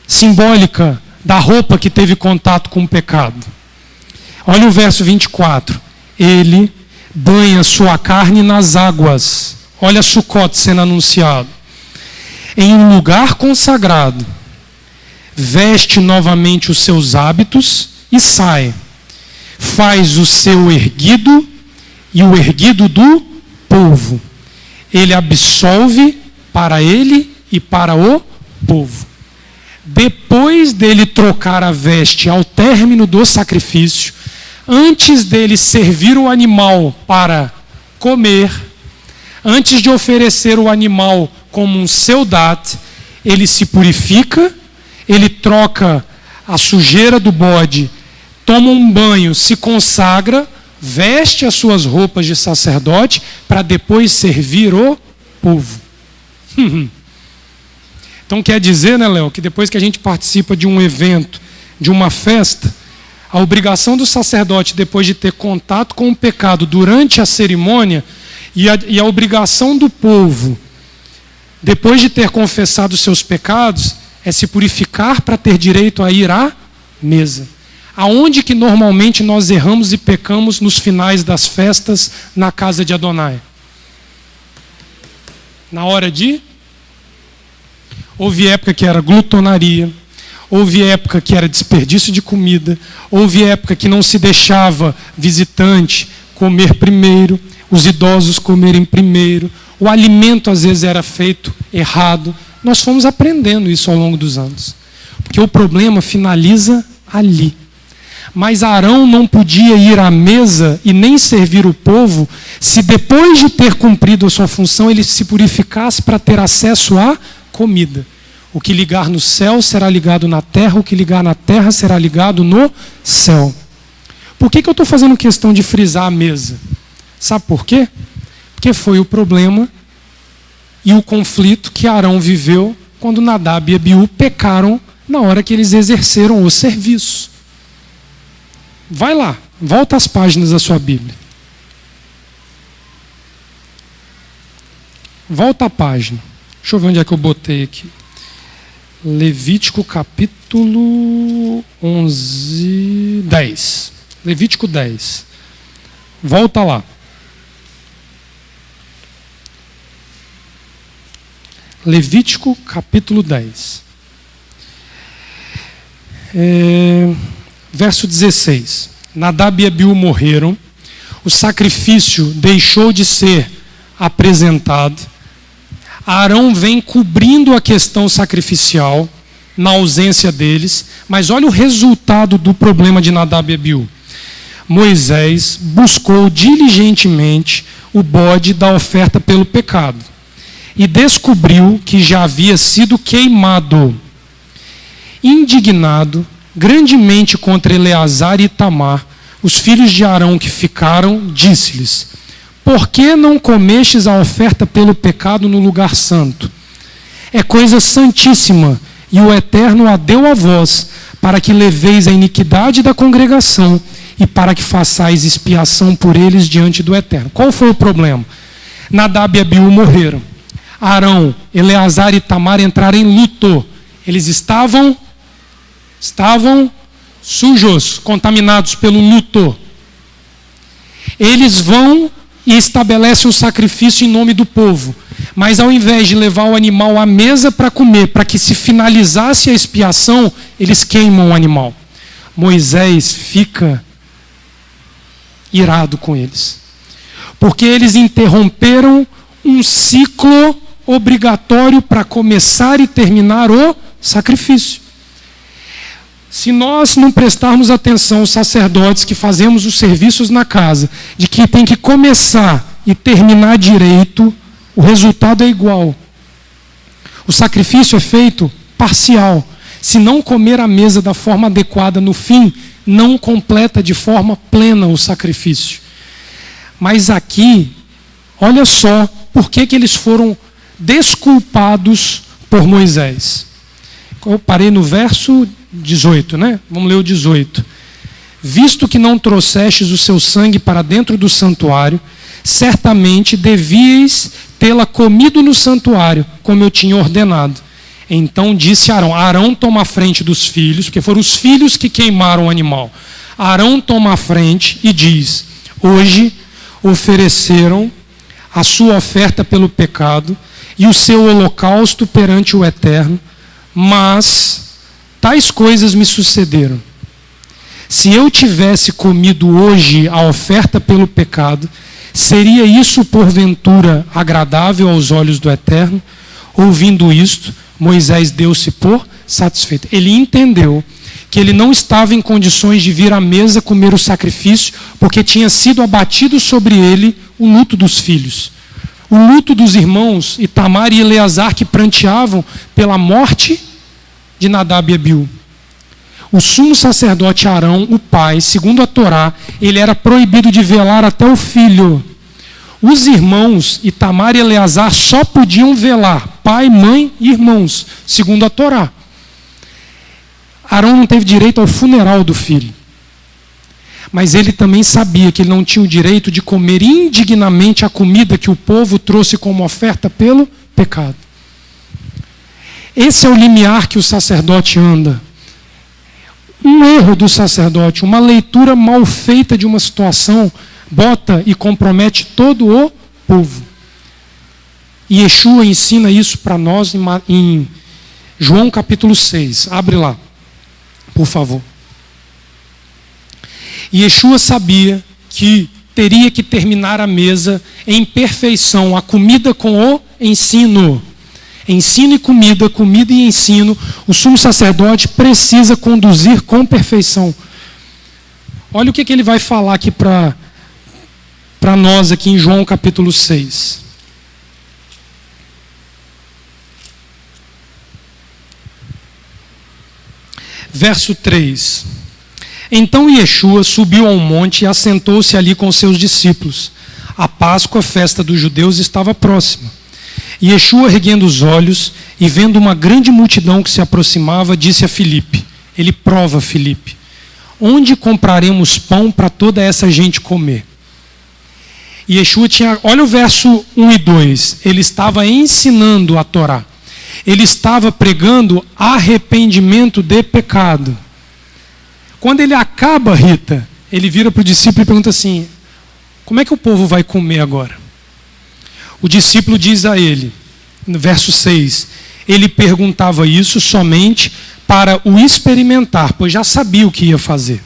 simbólica da roupa que teve contato com o pecado. Olha o verso 24. Ele banha sua carne nas águas. Olha Sucote sendo anunciado. Em um lugar consagrado, veste novamente os seus hábitos e sai. Faz o seu erguido e o erguido do povo. Ele absolve para ele e para o povo. Depois dele trocar a veste ao término do sacrifício, antes dele servir o animal para comer, antes de oferecer o animal como um seudat, ele se purifica, ele troca a sujeira do bode, toma um banho, se consagra, veste as suas roupas de sacerdote para depois servir o povo. Então quer dizer, né, Léo, que depois que a gente participa de um evento, de uma festa, a obrigação do sacerdote, depois de ter contato com o pecado durante a cerimônia, e a obrigação do povo, depois de ter confessado os seus pecados, é se purificar para ter direito a ir à mesa. Aonde que normalmente nós erramos e pecamos nos finais das festas na casa de Adonai? Na hora de? Houve época que era glutonaria, houve época que era desperdício de comida, houve época que não se deixava visitante comer primeiro, os idosos comerem primeiro, o alimento às vezes era feito errado. Nós fomos aprendendo isso ao longo dos anos, porque o problema finaliza ali. Mas Arão não podia ir à mesa e nem servir o povo se depois de ter cumprido a sua função ele se purificasse para ter acesso à comida. O que ligar no céu será ligado na terra, o que ligar na terra será ligado no céu. Por que eu estou fazendo questão de frisar a mesa? Sabe por quê? Porque foi o problema e o conflito que Arão viveu quando Nadab e Abiú pecaram na hora que eles exerceram o serviço. Vai lá, volta às páginas da sua Bíblia. Volta à página. Deixa eu ver onde é que eu botei aqui. Levítico capítulo 10. Levítico 10. Volta lá. Levítico capítulo 10. Verso 16. Nadab e Abiú morreram, o sacrifício deixou de ser apresentado. Arão vem cobrindo a questão sacrificial na ausência deles, mas olha o resultado do problema de Nadab e Abiú. Moisés buscou diligentemente o bode da oferta pelo pecado e descobriu que já havia sido queimado. Indignado grandemente contra Eleazar e Itamar, os filhos de Arão que ficaram, disse-lhes: por que não comestes a oferta pelo pecado no lugar santo? É coisa santíssima, e o Eterno a deu a vós, para que leveis a iniquidade da congregação e para que façais expiação por eles diante do Eterno. Qual foi o problema? Nadab e Abiú morreram. Arão, Eleazar e Itamar entraram em luto. Eles estavam sujos, contaminados pelo luto. Eles vão e estabelecem um sacrifício em nome do povo. Mas ao invés de levar o animal à mesa para comer, para que se finalizasse a expiação, eles queimam o animal. Moisés fica irado com eles. Porque eles interromperam um ciclo obrigatório para começar e terminar o sacrifício. Se nós não prestarmos atenção aos sacerdotes que fazemos os serviços na casa, de que tem que começar e terminar direito, o resultado é igual. O sacrifício é feito parcial. Se não comer a mesa da forma adequada no fim, não completa de forma plena o sacrifício. Mas aqui, olha só por que eles foram desculpados por Moisés. Eu parei no verso 18, né? Vamos ler o 18. Visto que não trouxestes o seu sangue para dentro do santuário, certamente devíeis tê-la comido no santuário, como eu tinha ordenado. Então disse Arão. Arão toma a frente dos filhos, porque foram os filhos que queimaram o animal. Arão toma a frente e diz: hoje ofereceram a sua oferta pelo pecado e o seu holocausto perante o Eterno, mas tais coisas me sucederam. Se eu tivesse comido hoje a oferta pelo pecado, seria isso porventura agradável aos olhos do Eterno? Ouvindo isto, Moisés deu-se por satisfeito. Ele entendeu que ele não estava em condições de vir à mesa comer o sacrifício, porque tinha sido abatido sobre ele o luto dos filhos. O luto dos irmãos Itamar e Eleazar, que pranteavam pela morte de Nadab e Abiú. O sumo sacerdote Arão, o pai, segundo a Torá, ele era proibido de velar até o filho. Os irmãos Itamar e Eleazar só podiam velar, pai, mãe e irmãos, segundo a Torá. Arão não teve direito ao funeral do filho. Mas ele também sabia que ele não tinha o direito de comer indignamente a comida que o povo trouxe como oferta pelo pecado. Esse é o limiar que o sacerdote anda. Um erro do sacerdote, uma leitura mal feita de uma situação, bota e compromete todo o povo. E Yeshua ensina isso para nós em João capítulo 6. Abre lá, por favor. E Yeshua sabia que teria que terminar a mesa em perfeição, a comida com o ensino. Ensino e comida, comida e ensino, o sumo sacerdote precisa conduzir com perfeição. Olha o que ele vai falar aqui para nós aqui em João capítulo 6. Verso 3. Então Yeshua subiu a um monte e assentou-se ali com seus discípulos. A Páscoa, festa dos judeus, estava próxima. Yeshua, erguendo os olhos e vendo uma grande multidão que se aproximava, disse a Filipe, ele prova Filipe, onde compraremos pão para toda essa gente comer? E Yeshua tinha, olha o verso 1 e 2, ele estava ensinando a Torá. Ele estava pregando arrependimento de pecado. Quando ele acaba, Rita, ele vira para o discípulo e pergunta assim, como é que o povo vai comer agora? O discípulo diz a ele, no verso 6, ele perguntava isso somente para o experimentar, pois já sabia o que ia fazer.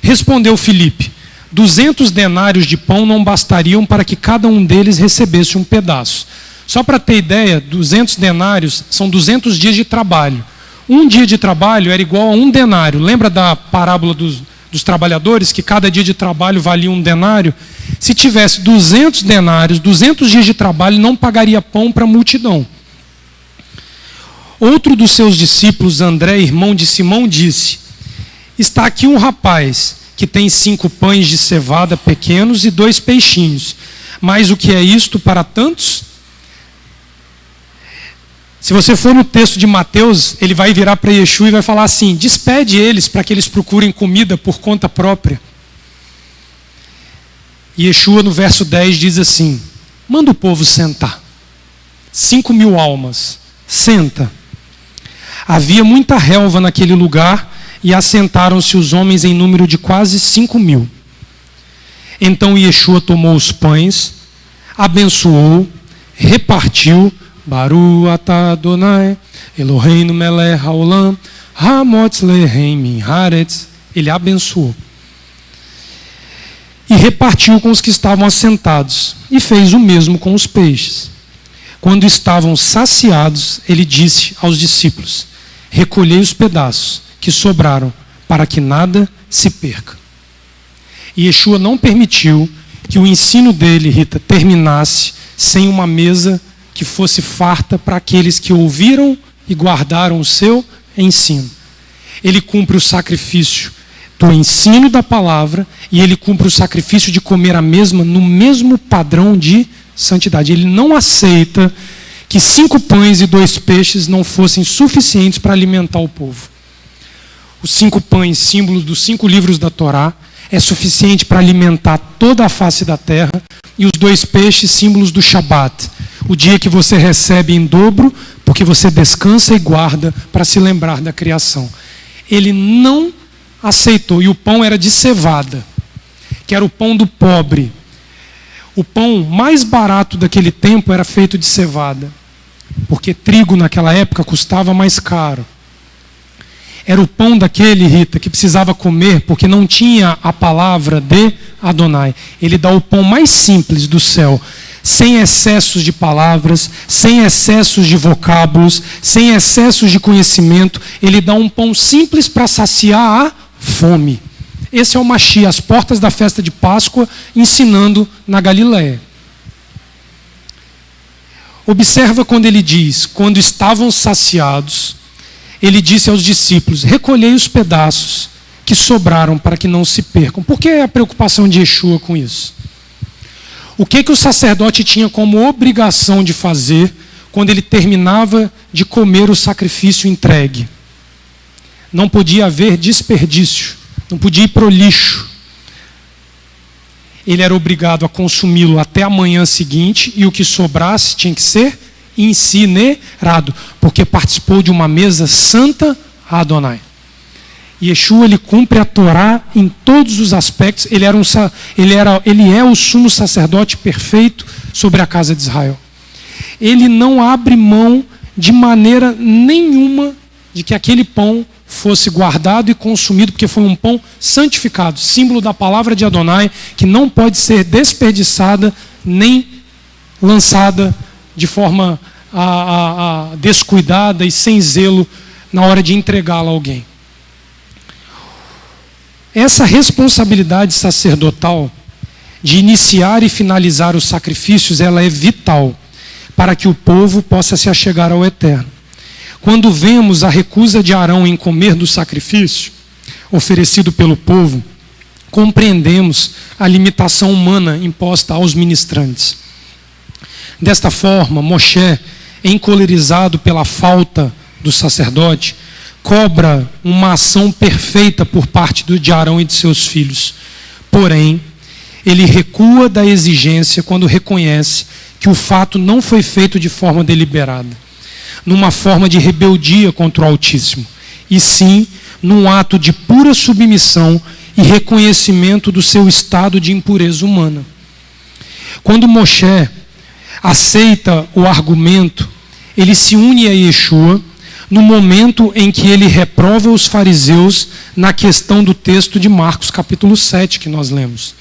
Respondeu Filipe, 200 denários de pão não bastariam para que cada um deles recebesse um pedaço. Só para ter ideia, 200 denários são 200 dias de trabalho. Um dia de trabalho era igual a um denário. Lembra da parábola dos trabalhadores, que cada dia de trabalho valia um denário? Se tivesse 200 denários, 200 dias de trabalho, não pagaria pão para a multidão. Outro dos seus discípulos, André, irmão de Simão, disse, está aqui um rapaz que tem 5 pães de cevada pequenos e 2 peixinhos. Mas o que é isto para tantos? Se você for no texto de Mateus, ele vai virar para Yeshua e vai falar assim, despede eles para que eles procurem comida por conta própria. E Yeshua no verso 10 diz assim, manda o povo sentar. 5.000 almas, senta. Havia muita relva naquele lugar e assentaram-se os homens em número de quase 5.000. Então Yeshua tomou os pães, abençoou, repartiu, Baru atah Adonai, Eloheinu melech haolam, Hamotz lehem min haaretz. Ele abençoou. E repartiu com os que estavam assentados, e fez o mesmo com os peixes. Quando estavam saciados, ele disse aos discípulos, recolhei os pedaços que sobraram, para que nada se perca. E Yeshua não permitiu que o ensino dele, Rita, terminasse sem uma mesa que fosse farta para aqueles que ouviram e guardaram o seu ensino. Ele cumpre o sacrifício do ensino da palavra e ele cumpre o sacrifício de comer a mesma no mesmo padrão de santidade. Ele não aceita que 5 pães e 2 peixes não fossem suficientes para alimentar o povo. Os 5 pães, símbolos dos 5 livros da Torá, é suficiente para alimentar toda a face da terra, e os 2 peixes, símbolos do Shabat, o dia que você recebe em dobro, porque você descansa e guarda para se lembrar da criação. Ele não aceitou, e o pão era de cevada, que era o pão do pobre. O pão mais barato daquele tempo era feito de cevada, porque trigo naquela época custava mais caro. Era o pão daquele, Rita, que precisava comer, porque não tinha a palavra de Adonai. Ele dá o pão mais simples do céu, sem excessos de palavras, sem excessos de vocábulos, sem excessos de conhecimento. Ele dá um pão simples para saciar a fome. Esse é o Mashiach, as portas da festa de Páscoa, ensinando na Galileia. Observa quando ele diz, quando estavam saciados, ele disse aos discípulos, recolhei os pedaços que sobraram para que não se percam. Por que a preocupação de Yeshua com isso? O que o sacerdote tinha como obrigação de fazer quando ele terminava de comer o sacrifício entregue? Não podia haver desperdício, não podia ir para o lixo. Ele era obrigado a consumi-lo até a manhã seguinte, e o que sobrasse tinha que ser incinerado, porque participou de uma mesa santa a Adonai. Yeshua, ele cumpre a Torá em todos os aspectos. Ele é o sumo sacerdote perfeito sobre a casa de Israel. Ele não abre mão de maneira nenhuma de que aquele pão fosse guardado e consumido, porque foi um pão santificado, símbolo da palavra de Adonai, que não pode ser desperdiçada nem lançada de forma descuidada e sem zelo na hora de entregá-la a alguém. Essa responsabilidade sacerdotal de iniciar e finalizar os sacrifícios, ela é vital para que o povo possa se achegar ao Eterno. Quando vemos a recusa de Arão em comer do sacrifício oferecido pelo povo, compreendemos a limitação humana imposta aos ministrantes. Desta forma, Moshe, encolerizado pela falta do sacerdote, cobra uma ação perfeita por parte de Arão e de seus filhos. Porém, ele recua da exigência quando reconhece que o fato não foi feito de forma deliberada, numa forma de rebeldia contra o Altíssimo, e sim num ato de pura submissão e reconhecimento do seu estado de impureza humana. Quando Moshe aceita o argumento, ele se une a Yeshua no momento em que ele reprova os fariseus na questão do texto de Marcos capítulo 7 que nós lemos.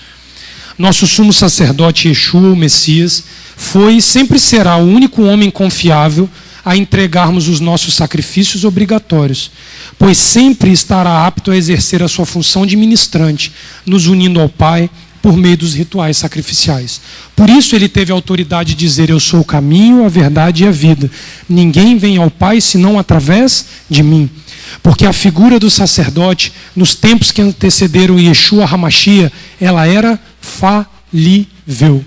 Nosso sumo sacerdote Yeshua, o Messias, foi e sempre será o único homem confiável a entregarmos os nossos sacrifícios obrigatórios, pois sempre estará apto a exercer a sua função de ministrante, nos unindo ao Pai por meio dos rituais sacrificiais. Por isso ele teve a autoridade de dizer: eu sou o caminho, a verdade e a vida. Ninguém vem ao Pai senão através de mim. Porque a figura do sacerdote, nos tempos que antecederam Yeshua HaMashiach, ela era falível.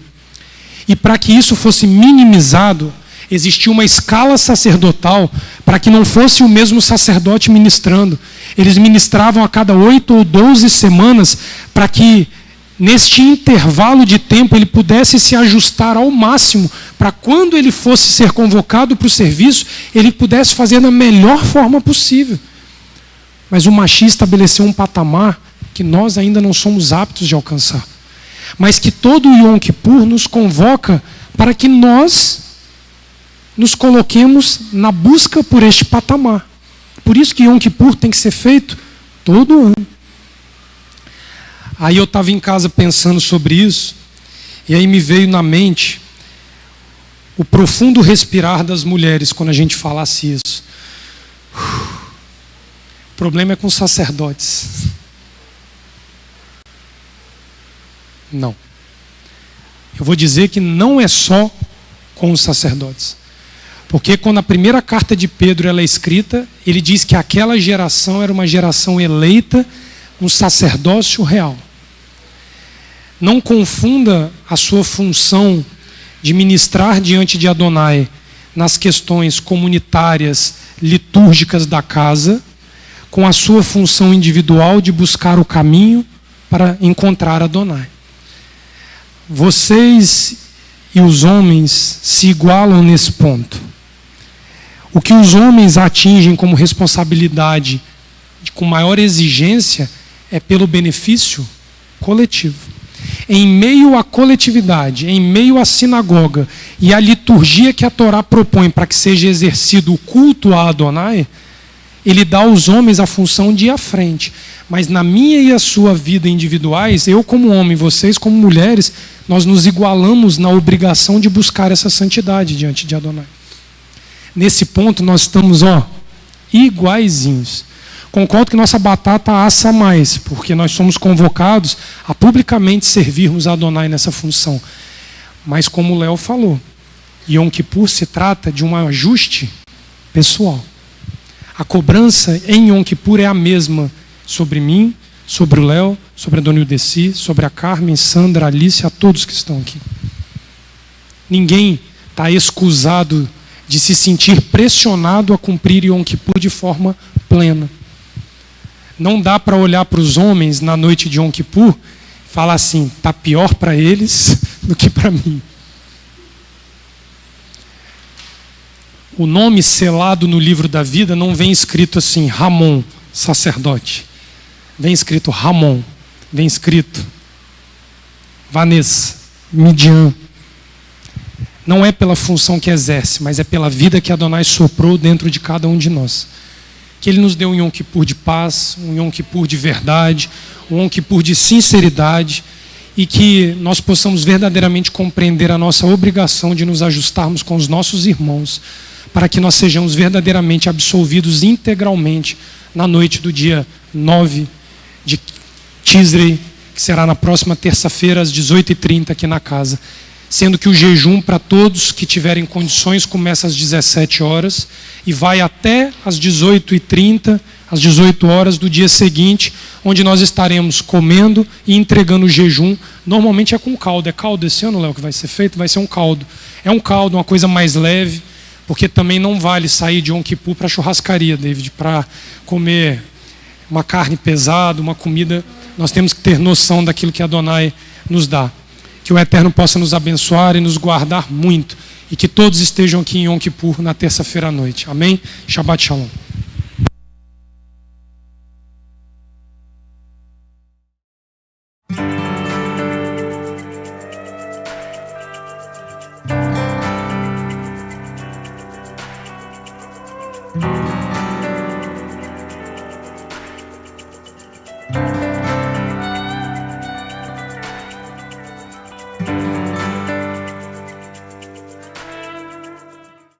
E para que isso fosse minimizado, existia uma escala sacerdotal para que não fosse o mesmo sacerdote ministrando. Eles ministravam a cada 8 ou 12 semanas para que, neste intervalo de tempo, ele pudesse se ajustar ao máximo para quando ele fosse ser convocado para o serviço, ele pudesse fazer da melhor forma possível. Mas o Mashiach estabeleceu um patamar que nós ainda não somos aptos de alcançar. Mas que todo o Yom Kippur nos convoca para que nós nos coloquemos na busca por este patamar. Por isso que Yom Kippur tem que ser feito todo ano. Aí eu estava em casa pensando sobre isso, e aí me veio na mente o profundo respirar das mulheres quando a gente falasse isso. O problema é com os sacerdotes. Não. Eu vou dizer que não é só com os sacerdotes. Porque quando a primeira carta de Pedro ela é escrita, ele diz que aquela geração era uma geração eleita, um sacerdócio real. Não confunda a sua função de ministrar diante de Adonai nas questões comunitárias, litúrgicas da casa, com a sua função individual de buscar o caminho para encontrar Adonai. Vocês e os homens se igualam nesse ponto. O que os homens atingem como responsabilidade com maior exigência é pelo benefício coletivo. Em meio à coletividade, em meio à sinagoga e à liturgia que a Torá propõe para que seja exercido o culto a Adonai, ele dá aos homens a função de ir à frente. Mas na minha e a sua vida individuais, eu como homem, vocês como mulheres, nós nos igualamos na obrigação de buscar essa santidade diante de Adonai. Nesse ponto nós estamos, iguaizinhos. Concordo que nossa batata assa mais, porque nós somos convocados a publicamente servirmos a Adonai nessa função. Mas como o Léo falou, Yom Kippur se trata de um ajuste pessoal. A cobrança em Yom Kippur é a mesma sobre mim, sobre o Léo, sobre a Dona Ildeci, sobre a Carmen, Sandra, Alice, a todos que estão aqui. Ninguém está excusado de se sentir pressionado a cumprir Yom Kippur de forma plena. Não dá para olhar para os homens na noite de Yom Kippur e falar assim: está pior para eles do que para mim. O nome selado no livro da vida não vem escrito assim, Ramon, sacerdote. Vem escrito Ramon, vem escrito Vanessa, Midian. Não é pela função que exerce, mas é pela vida que Adonai soprou dentro de cada um de nós. Que Ele nos deu um Yom Kippur de paz, um Yom Kippur de verdade, um Yom Kippur de sinceridade, e que nós possamos verdadeiramente compreender a nossa obrigação de nos ajustarmos com os nossos irmãos, para que nós sejamos verdadeiramente absolvidos integralmente na noite do dia 9 de Tisrei, que será na próxima terça-feira às 18h30 aqui na casa. sendo que o jejum para todos que tiverem condições começa às 17 horas e vai até às 18h30, às 18 horas do dia seguinte, onde nós estaremos comendo e entregando o jejum. Normalmente é com caldo. É caldo esse ano, Léo, que vai ser feito? Vai ser um caldo. É um caldo, uma coisa mais leve, porque também não vale sair de Yom Kippur para churrascaria, David, para comer uma carne pesada, uma comida. Nós temos que ter noção daquilo que Adonai nos dá. Que o Eterno possa nos abençoar e nos guardar muito. E que todos estejam aqui em Yom Kippur na terça-feira à noite. Amém? Shabbat Shalom.